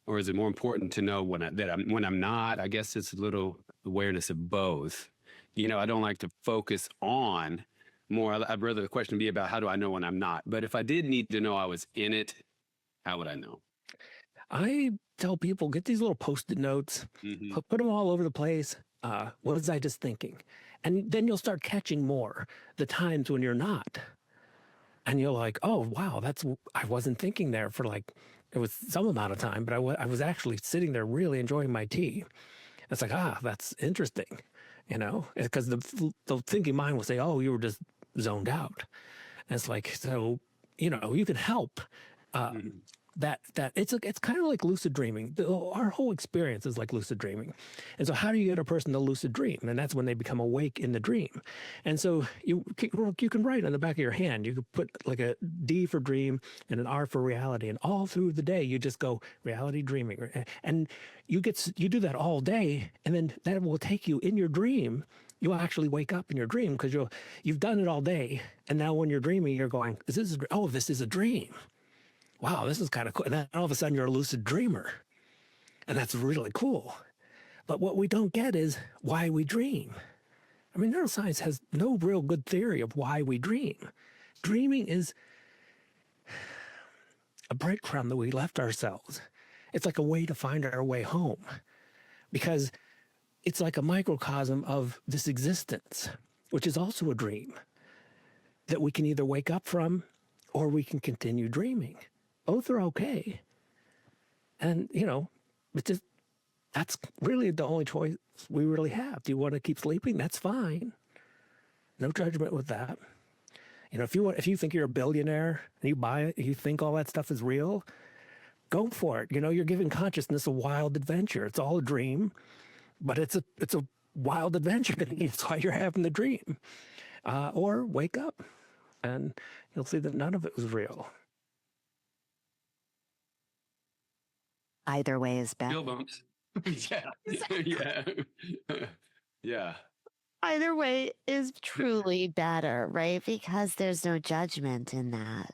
Or is it more important to know when I'm not? I guess it's a little awareness of both. I don't like to focus on more. I'd rather the question be about how do I know when I'm not? But if I did need to know I was in it, how would I know? I tell people, get these little Post-it notes, put them all over the place. What was I just thinking? And then you'll start catching more the times when you're not. And you're like, oh, wow, I wasn't thinking there for it was some amount of time, but I was actually sitting there really enjoying my tea. It's like, that's interesting, because the thinking mind will say, oh, you were just zoned out. And it's like, so, you can help that it's kind of like lucid dreaming. Our whole experience is like lucid dreaming. And so how do you get a person to lucid dream? And that's when they become awake in the dream. And so you can write on the back of your hand, you could put like a D for dream and an R for reality. And all through the day, you just go reality dreaming. And you do that all day. And then that will take you in your dream. You'll actually wake up in your dream because you've done it all day. And now when you're dreaming, you're going, this is a dream. Wow, this is kind of cool. And then all of a sudden you're a lucid dreamer. And that's really cool. But what we don't get is why we dream. I mean, neuroscience has no real good theory of why we dream. Dreaming is a breadcrumb that we left ourselves. It's like a way to find our way home because it's like a microcosm of this existence, which is also a dream that we can either wake up from or we can continue dreaming. Both are okay. And, that's really the only choice we really have. Do you want to keep sleeping? That's fine. No judgment with that. If you think you're a billionaire and you buy it, you think all that stuff is real, go for it. You're giving consciousness a wild adventure. It's all a dream, but it's a wild adventure. That's why you're having the dream. Or wake up and you'll see that none of it was real. Either way is better. Bill bumps. Yeah. Yeah. Either way is truly better, right? Because there's no judgment in that.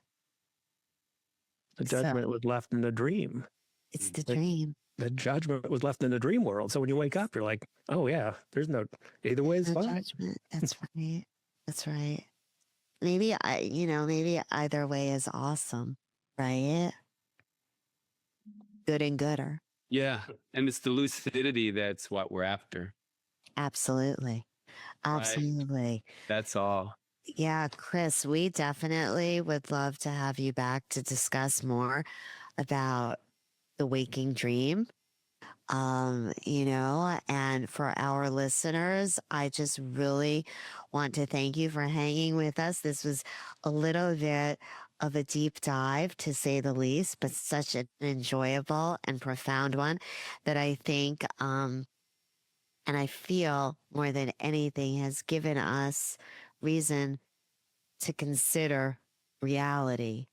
The judgment was left in the dream. It's the dream. The judgment was left in the dream world. So when you wake up, you're like, oh yeah, there's no, either way is fine. Judgment. That's right. That's right. Maybe either way is awesome, right? Good and gooder. Yeah. And it's the lucidity that's what we're after. Absolutely. Absolutely. Right. That's all. Yeah, Chris, we definitely would love to have you back to discuss more about the waking dream. And for our listeners, I just really want to thank you for hanging with us. This was a little bit of a deep dive, to say the least, but such an enjoyable and profound one that I think, and I feel more than anything, has given us reason to consider reality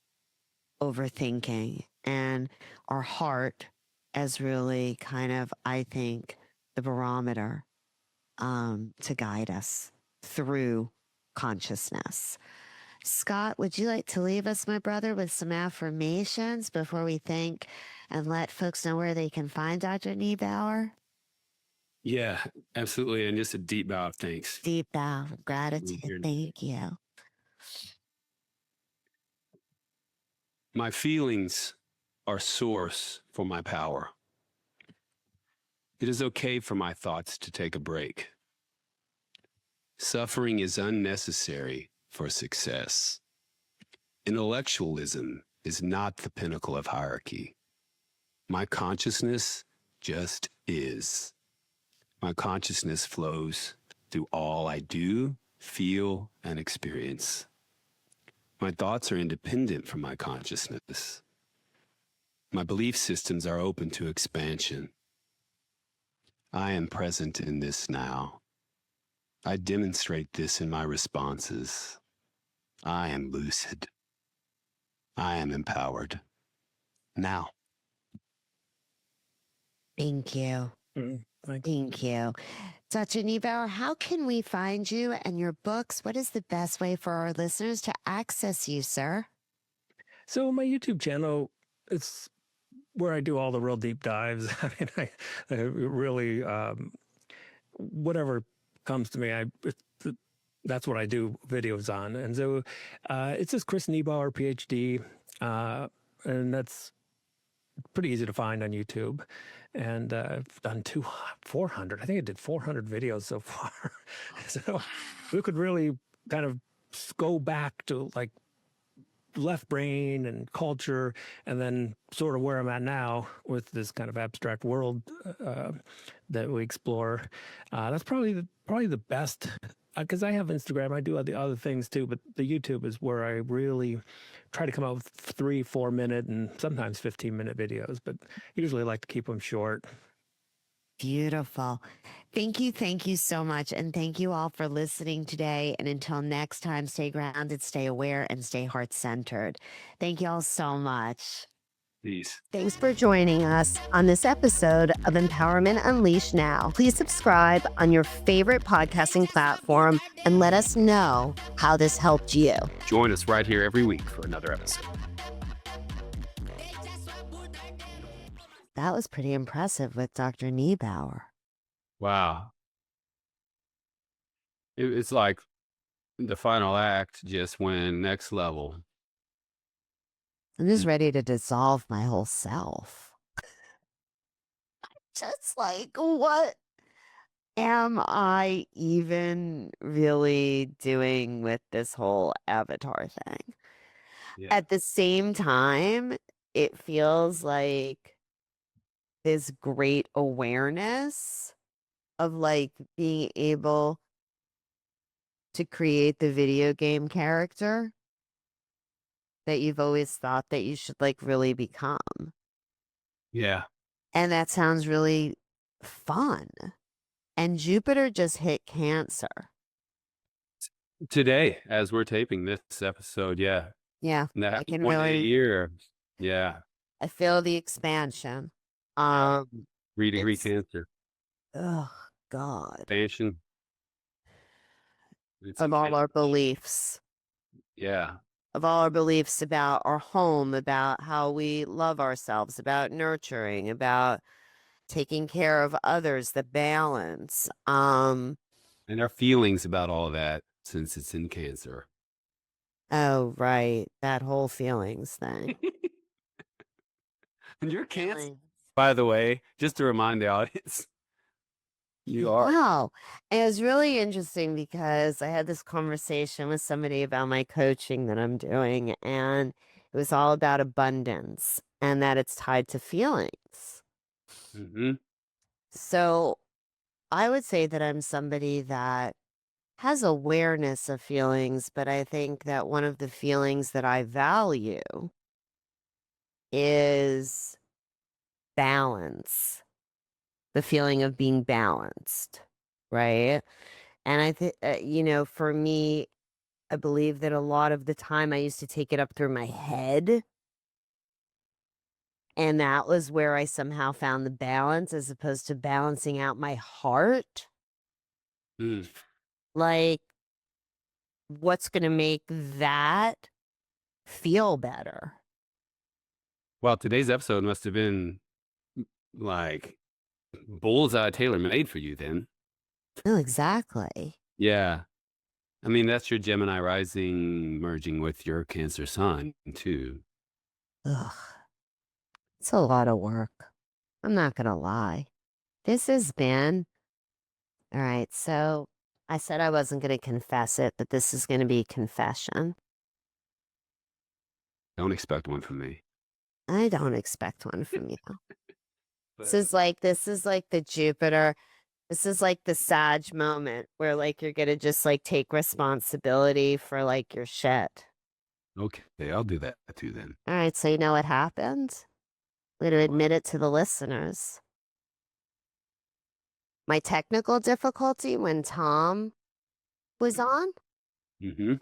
over thinking, and our heart as really kind of, I think, the barometer to guide us through consciousness. Scott, would you like to leave us, my brother, with some affirmations before we thank and let folks know where they can find Dr. Niebauer? Yeah, absolutely. And just a deep bow of thanks. Deep bow of gratitude. Thank you. My feelings are source for my power. It is okay for my thoughts to take a break. Suffering is unnecessary for success. Intellectualism is not the pinnacle of hierarchy. My consciousness just is. My consciousness flows through all I do, feel, and experience. My thoughts are independent from my consciousness. My belief systems are open to expansion. I am present in this now. I demonstrate this in my responses. I am lucid. I am empowered. Now. Thank you. Thanks. Thank you. Dr. Niebauer, how can we find you and your books? What is the best way for our listeners to access you, sir? So my YouTube channel, it's where I do all the real deep dives. I mean, I really, whatever comes to me, that's what I do videos on. And so it's just Chris Niebauer, PhD, and that's pretty easy to find on YouTube. And I've done 400. I think I did 400 videos so far. So we could really kind of go back to like left brain and culture, and then sort of where I'm at now with this kind of abstract world that we explore. That's probably the best, because I have Instagram. I do the other things too, but the YouTube is where I really try to come out with 3-4 minute and sometimes 15-minute videos, but usually I like to keep them short. Beautiful. Thank you so much. And thank you all for listening today. And until next time, stay grounded, stay aware, and stay heart-centered. Thank you all so much. Peace. Thanks for joining us on this episode of Empowerment Unleashed Now. Please subscribe on your favorite podcasting platform and let us know how this helped you. Join us right here every week for another episode. That was pretty impressive with Dr. Niebauer. Wow. It's like the final act just went next level. I'm just ready to dissolve my whole self. Just like, what am I even really doing with this whole avatar thing? Yeah. At the same time, it feels like this great awareness of like being able to create the video game character that you've always thought that you should like really become. Yeah. And that sounds really fun. And Jupiter just hit Cancer. Today, as we're taping this episode, yeah. Yeah, That I can one a really, year. Yeah. I feel the expansion. Read It's, cancer. oh God, Expansion. of all our beliefs. Yeah. Of all our beliefs about our home, about how we love ourselves, about nurturing, about taking care of others, the balance. And our feelings about all of that, since it's in Cancer. Oh, right. That whole feelings thing. And you're Cancer, Feelings. by the way, just to remind the audience. You are. Wow. It was really interesting because I had this conversation with somebody about my coaching that I'm doing, and it was all about abundance and that it's tied to feelings. Mm-hmm. So I would say that I'm somebody that has awareness of feelings, but I think that one of the feelings that I value is balance, the feeling of being balanced, right? And I think, for me, I believe that a lot of the time I used to take it up through my head. And that was where I somehow found the balance as opposed to balancing out my heart. Mm. Like, what's going to make that feel better? Well, today's episode must have been like bullseye tailor made for you then. No, exactly. Yeah. I mean, that's your Gemini rising merging with your Cancer sun, too. Ugh. It's a lot of work. I'm not going to lie. This has been, all right, so I said I wasn't going to confess it, but this is going to be a confession. Don't expect one from me. I don't expect one from you. This is like the Jupiter. This is like the Sag moment where like you're gonna just like take responsibility for like your shit. Okay, I'll do that too then. All right, so you know what happened? I'm gonna admit it to the listeners. My technical difficulty when Tom was on Mm-hmm.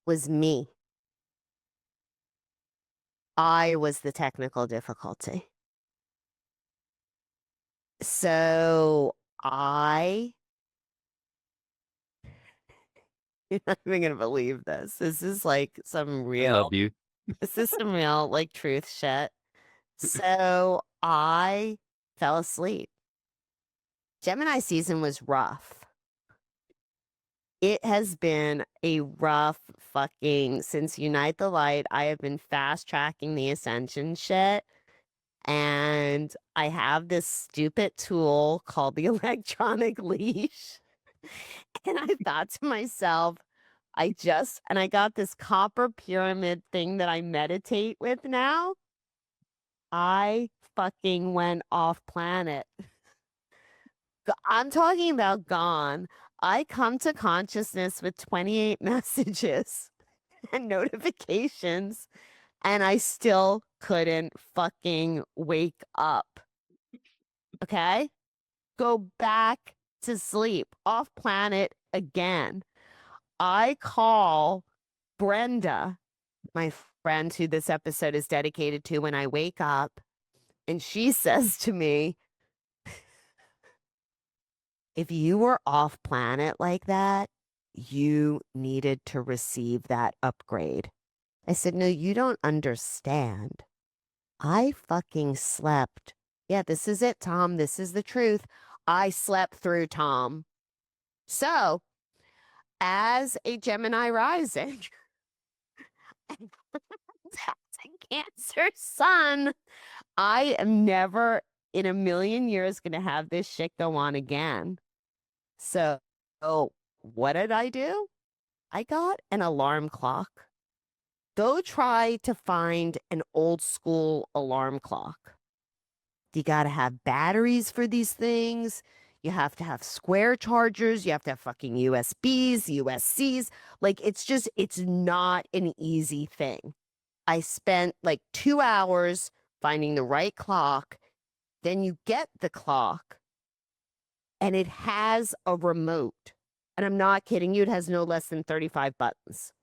was me. I was the technical difficulty. So you're not even gonna believe this. This is like some I love real, you. this is some real like truth shit. So I fell asleep. Gemini season was rough. It has been a rough fucking since Unite the Light. I have been fast tracking the ascension shit. And I have this stupid tool called the electronic leash. And I thought to myself, I got this copper pyramid thing that I meditate with now. I fucking went off planet. I'm talking about gone. I come to consciousness with 28 messages and notifications, and I still couldn't fucking wake up. Okay? Go back to sleep, off planet again. I call Brenda, my friend who this episode is dedicated to, when I wake up, and she says to me, if you were off planet like that, you needed to receive that upgrade. I said, no, you don't understand. I fucking slept. Yeah, this is it, Tom. This is the truth. I slept through, Tom. So, as a Gemini rising, and a Cancer sun, I am never in a million years going to have this shit go on again. So, what did I do? I got an alarm clock. Go try to find an old school alarm clock. You got to have batteries for these things. You have to have square chargers. You have to have fucking USBs, USCs. Like, it's not an easy thing. I spent like 2 hours finding the right clock. Then you get the clock and it has a remote. And I'm not kidding you, it has no less than 35 buttons.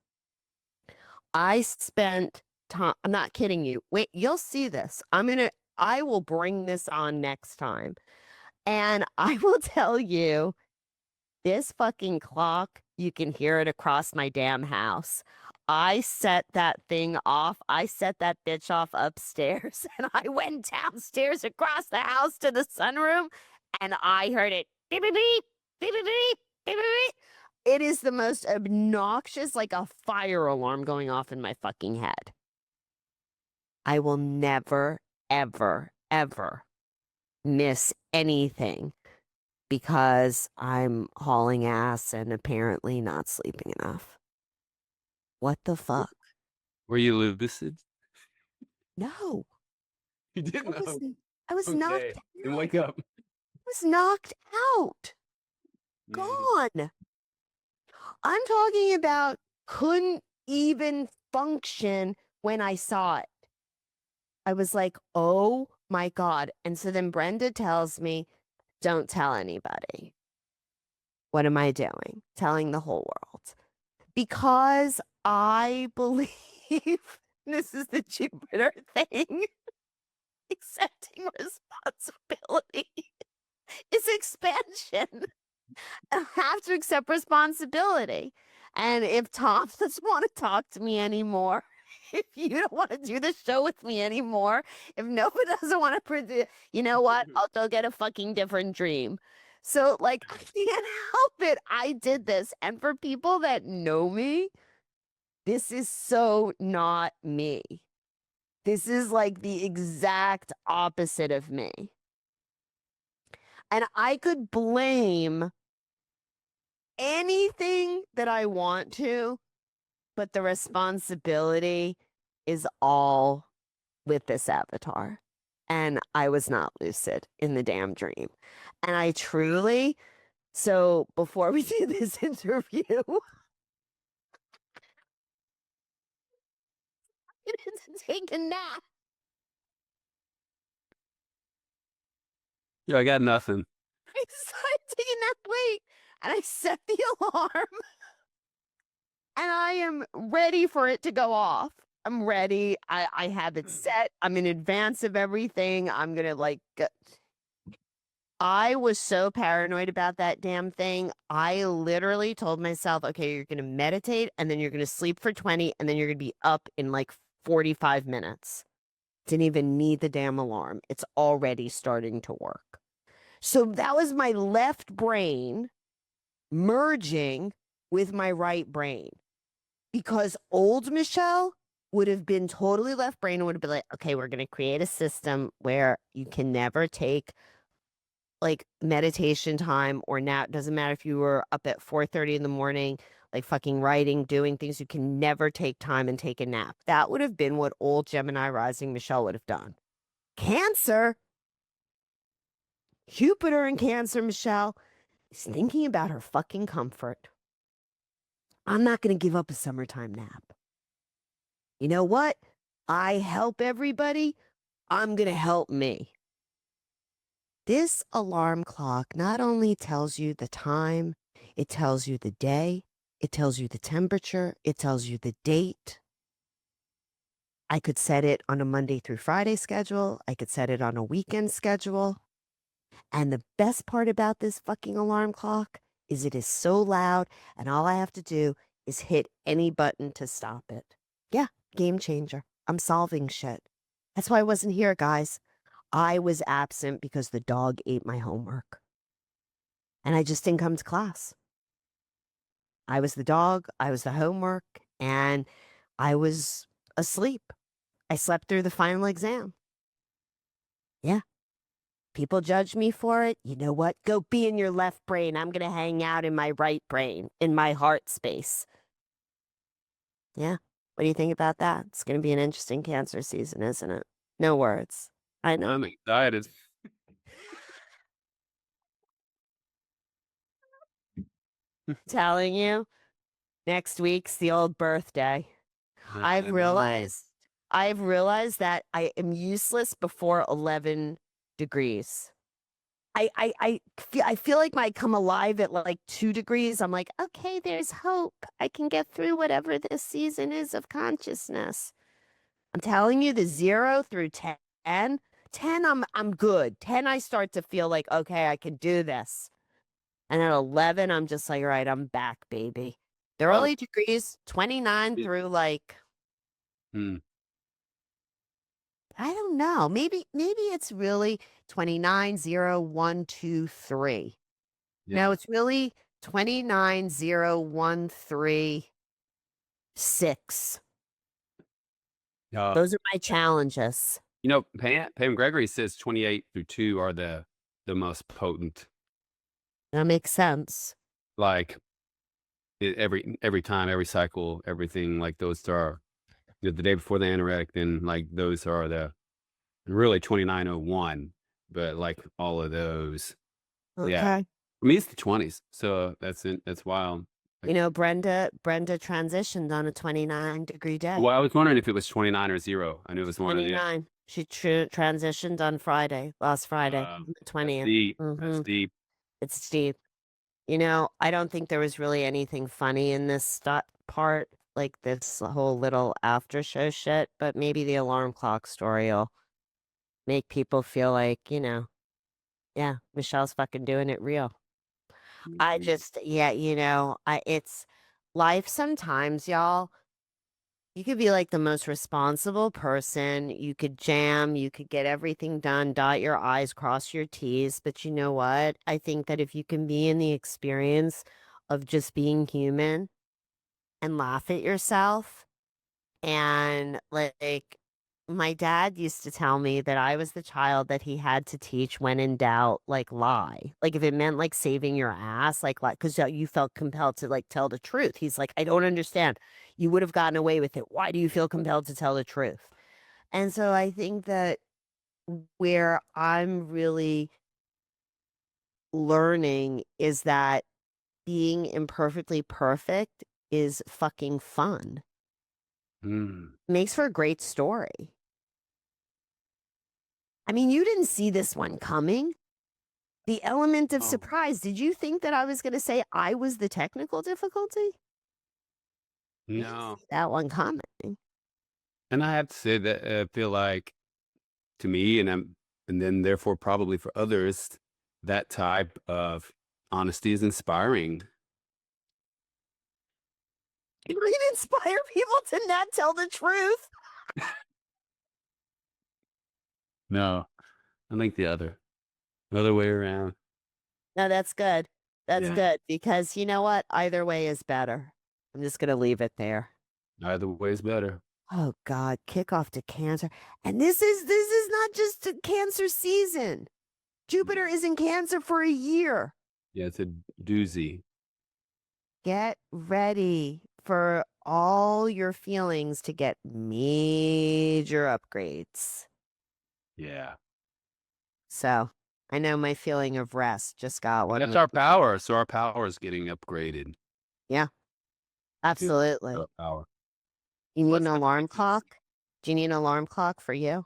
I spent time, I'm not kidding you. Wait, you'll see this. I will bring this on next time. And I will tell you, this fucking clock, you can hear it across my damn house. I set that thing off. I set that bitch off upstairs and I went downstairs across the house to the sunroom and I heard it beep, beep, beep, beep, beep, beep, beep, beep, beep. It is the most obnoxious, like a fire alarm going off in my fucking head. I will never, ever, ever miss anything because I'm hauling ass and apparently not sleeping enough. What the fuck? Were you lucid? No. You didn't know. I was Okay, knocked then out. wake up. I was knocked out. Mm. Gone. I'm talking about couldn't even function when I saw it. I was like, oh my God. And so then Brenda tells me, don't tell anybody. What am I doing? Telling the whole world. Because I believe this is the Jupiter thing. Accepting responsibility is expansion. I have to accept responsibility. And if Tom doesn't want to talk to me anymore, if you don't want to do the show with me anymore, if nobody doesn't want to produce, you know what? I'll go get a fucking different dream. So, like, I can't help it. I did this. And for people that know me, this is so not me. This is like the exact opposite of me. And I could blame anything that I want to, but the responsibility is all with this avatar. and I was not lucid in the damn dream. And I truly, so before we did this interview, I needed to take a nap. Yeah, I got nothing. I decided to take a nap late, and I set the alarm, and I am ready for it to go off. I'm ready. I have it set. I'm in advance of everything. I'm gonna I was so paranoid about that damn thing. I literally told myself, okay, you're gonna meditate, and then you're gonna sleep for 20, and then you're gonna be up in like 45 minutes. Didn't even need the damn alarm. It's already starting to work. So that was my left brain merging with my right brain, because old Michelle would have been totally left brain and would have been like, okay, we're going to create a system where you can never take like meditation time or nap. Doesn't matter if you were up at 4:30 in the morning, like fucking writing, doing things, you can never take time and take a nap. That would have been what old Gemini rising Michelle would have done. Cancer, Jupiter in Cancer, Michelle is thinking about her fucking comfort. I'm not going to give up a summertime nap. You know what? I help everybody. I'm going to help me. This alarm clock not only tells you the time, it tells you the day, it tells you the temperature, it tells you the date. I could set it on a Monday through Friday schedule. I could set it on a weekend schedule. And the best part about this fucking alarm clock is it is so loud, and all I have to do is hit any button to stop it. Yeah, game changer. I'm solving shit. That's why I wasn't here, guys. I was absent because the dog ate my homework. And I just didn't come to class. I was the dog, I was the homework, and I was asleep. I slept through the final exam. Yeah. People judge me for it. You know what? Go be in your left brain. I'm going to hang out in my right brain, in my heart space. Yeah. What do you think about that? It's going to be an interesting Cancer season, isn't it? No words. I know. I'm excited. Telling you, next week's the old birthday. I've realized that I am useless before 11 degrees. I feel like I come alive at like 2 degrees. I'm like, okay, there's hope. I can get through whatever this season is of consciousness. I'm telling you, the 0 through 10, 10, I'm good. 10, I start to feel like, okay, I can do this. And at 11, I'm just like, all right, I'm back, baby. The early degrees, 29 through like, I don't know. Maybe it's really 29, 0, 1, 2, 3. Yeah. No, it's really 29, 0, 1, 3, 6. Those are my challenges. You know, Pam Gregory says 28 through 2 are the most potent. That makes sense. Like every time, every cycle, everything, like those are the day before the anoretic, then like those are the really 2901, but like all of those. Okay. Yeah. I mean, it's the 20s, so that's wild. You know, Brenda transitioned on a 29-degree day. Well, I was wondering if it was 29 or 0. I knew it was one of the 29. She transitioned on last Friday, 20th. That's deep. Mhm. That's deep. It's deep. You know, I don't think there was really anything funny in this part, like this whole little after show shit, but maybe the alarm clock story will make people feel like, you know, yeah, Michelle's fucking doing it real. I just, yeah, you know, it's life sometimes, y'all. You could be like the most responsible person. You could jam, you could get everything done, dot your I's, cross your T's. But you know what? I think that if you can be in the experience of just being human and laugh at yourself, and like my dad used to tell me that I was the child that he had to teach when in doubt, like lie. Like if it meant like saving your ass, like because you felt compelled to like tell the truth. He's like, I don't understand. You would have gotten away with it. Why do you feel compelled to tell the truth? And so I think that where I'm really learning is that being imperfectly perfect is fucking fun. Mm. Makes for a great story. I mean, you didn't see this one coming. The element of Oh, surprise. Did you think that I was going to say I was the technical difficulty? You didn't no. see that one coming. And I have to say that I feel like to me, and then therefore probably for others, that type of honesty is inspiring. You can inspire people to not tell the truth. No, I think the other way around. No, that's good. That's Yeah, good because you know what? Either way is better. I'm just going to leave it there. either way is better. Oh God, kickoff to cancer. And this is not just a cancer season. Jupiter is in Cancer for a year. Yeah, it's a doozy. Get ready for all your feelings to get major upgrades. Yeah, So, I know my feeling of rest just got one. that's our power. So our power is getting upgraded. Yeah, Feel absolutely. our power. You need an Let's upgrade alarm this. clock? Do you need an alarm clock for you?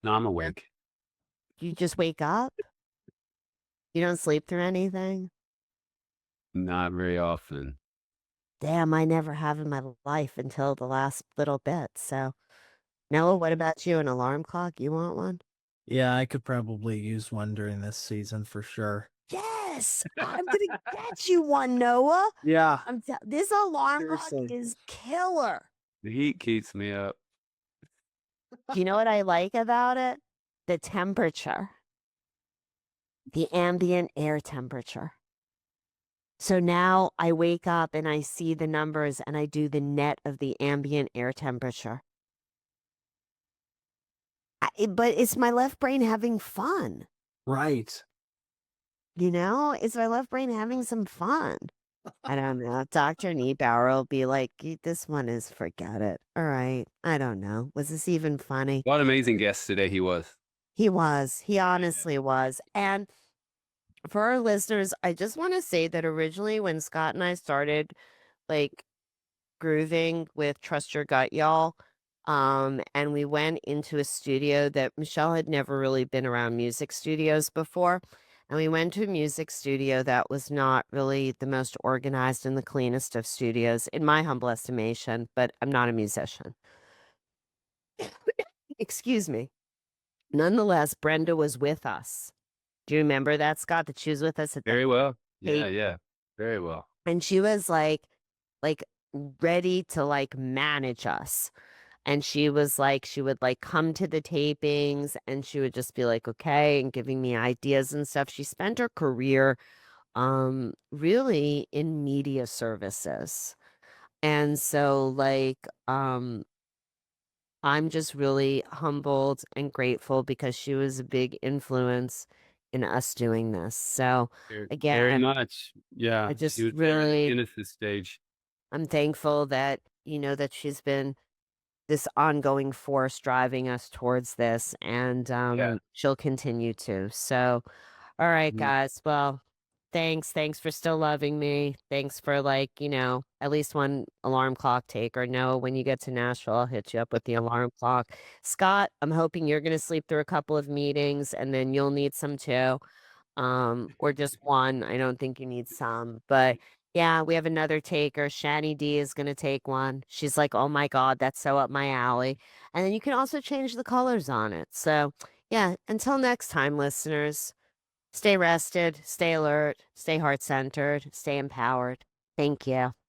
No, I'm Yeah. awake. You just wake up? You don't sleep through anything? Not very often. Damn, I never have in my life until the last little bit. So, Noah, what about you? An alarm clock? You want one? Yeah, I could probably use one during this season for sure. Yes, I'm gonna get you one, Noah. Yeah, This alarm clock seriously. is killer. The heat keeps me up. Do you know what I like about it? The temperature, the ambient air temperature. So now I wake up and I see the numbers and I do the net of the ambient air temperature. But it's my left brain having fun. Right. You know, it's my left brain having some fun. I don't know. Dr. Niebauer will be like, this one is forget it. All right. I don't know. Was this even funny? What an amazing guest today he was. He was. He honestly was. And for our listeners, I just want to say that originally when Scott and I started like grooving with Trust Your Gut, y'all, and we went into a studio that Michelle had never really been around music studios before. And we went to a music studio that was not really the most organized and the cleanest of studios, in my humble estimation, but I'm not a musician. Excuse me. Nonetheless, Brenda was with us. Do you remember that, Scott, that she was with us at the Very well. Yeah, tape? yeah. Very well. And she was like ready to like manage us. And she was like, she would like come to the tapings and she would just be like, okay, and giving me ideas and stuff. She spent her career really in media services. And so I'm just really humbled and grateful because she was a big influence in us doing this. So Very, very again, much. Yeah. I She just was there at the really Genesis stage. I'm thankful that that she's been this ongoing force driving us towards this and Yeah. she'll continue to. So all right, Mhm. guys. Well, thanks for still loving me. Thanks for like, at least one alarm clock taker. No, when you get to Nashville, I'll hit you up with the alarm clock. Scott, I'm hoping you're gonna sleep through a couple of meetings and then you'll need some too. Or just one. I don't think you need some, but yeah, we have another taker. Shani D is gonna take one. She's like, oh my God, that's so up my alley. And then you can also change the colors on it. So yeah, until next time, listeners, stay rested, stay alert, stay heart centered, stay empowered. Thank you.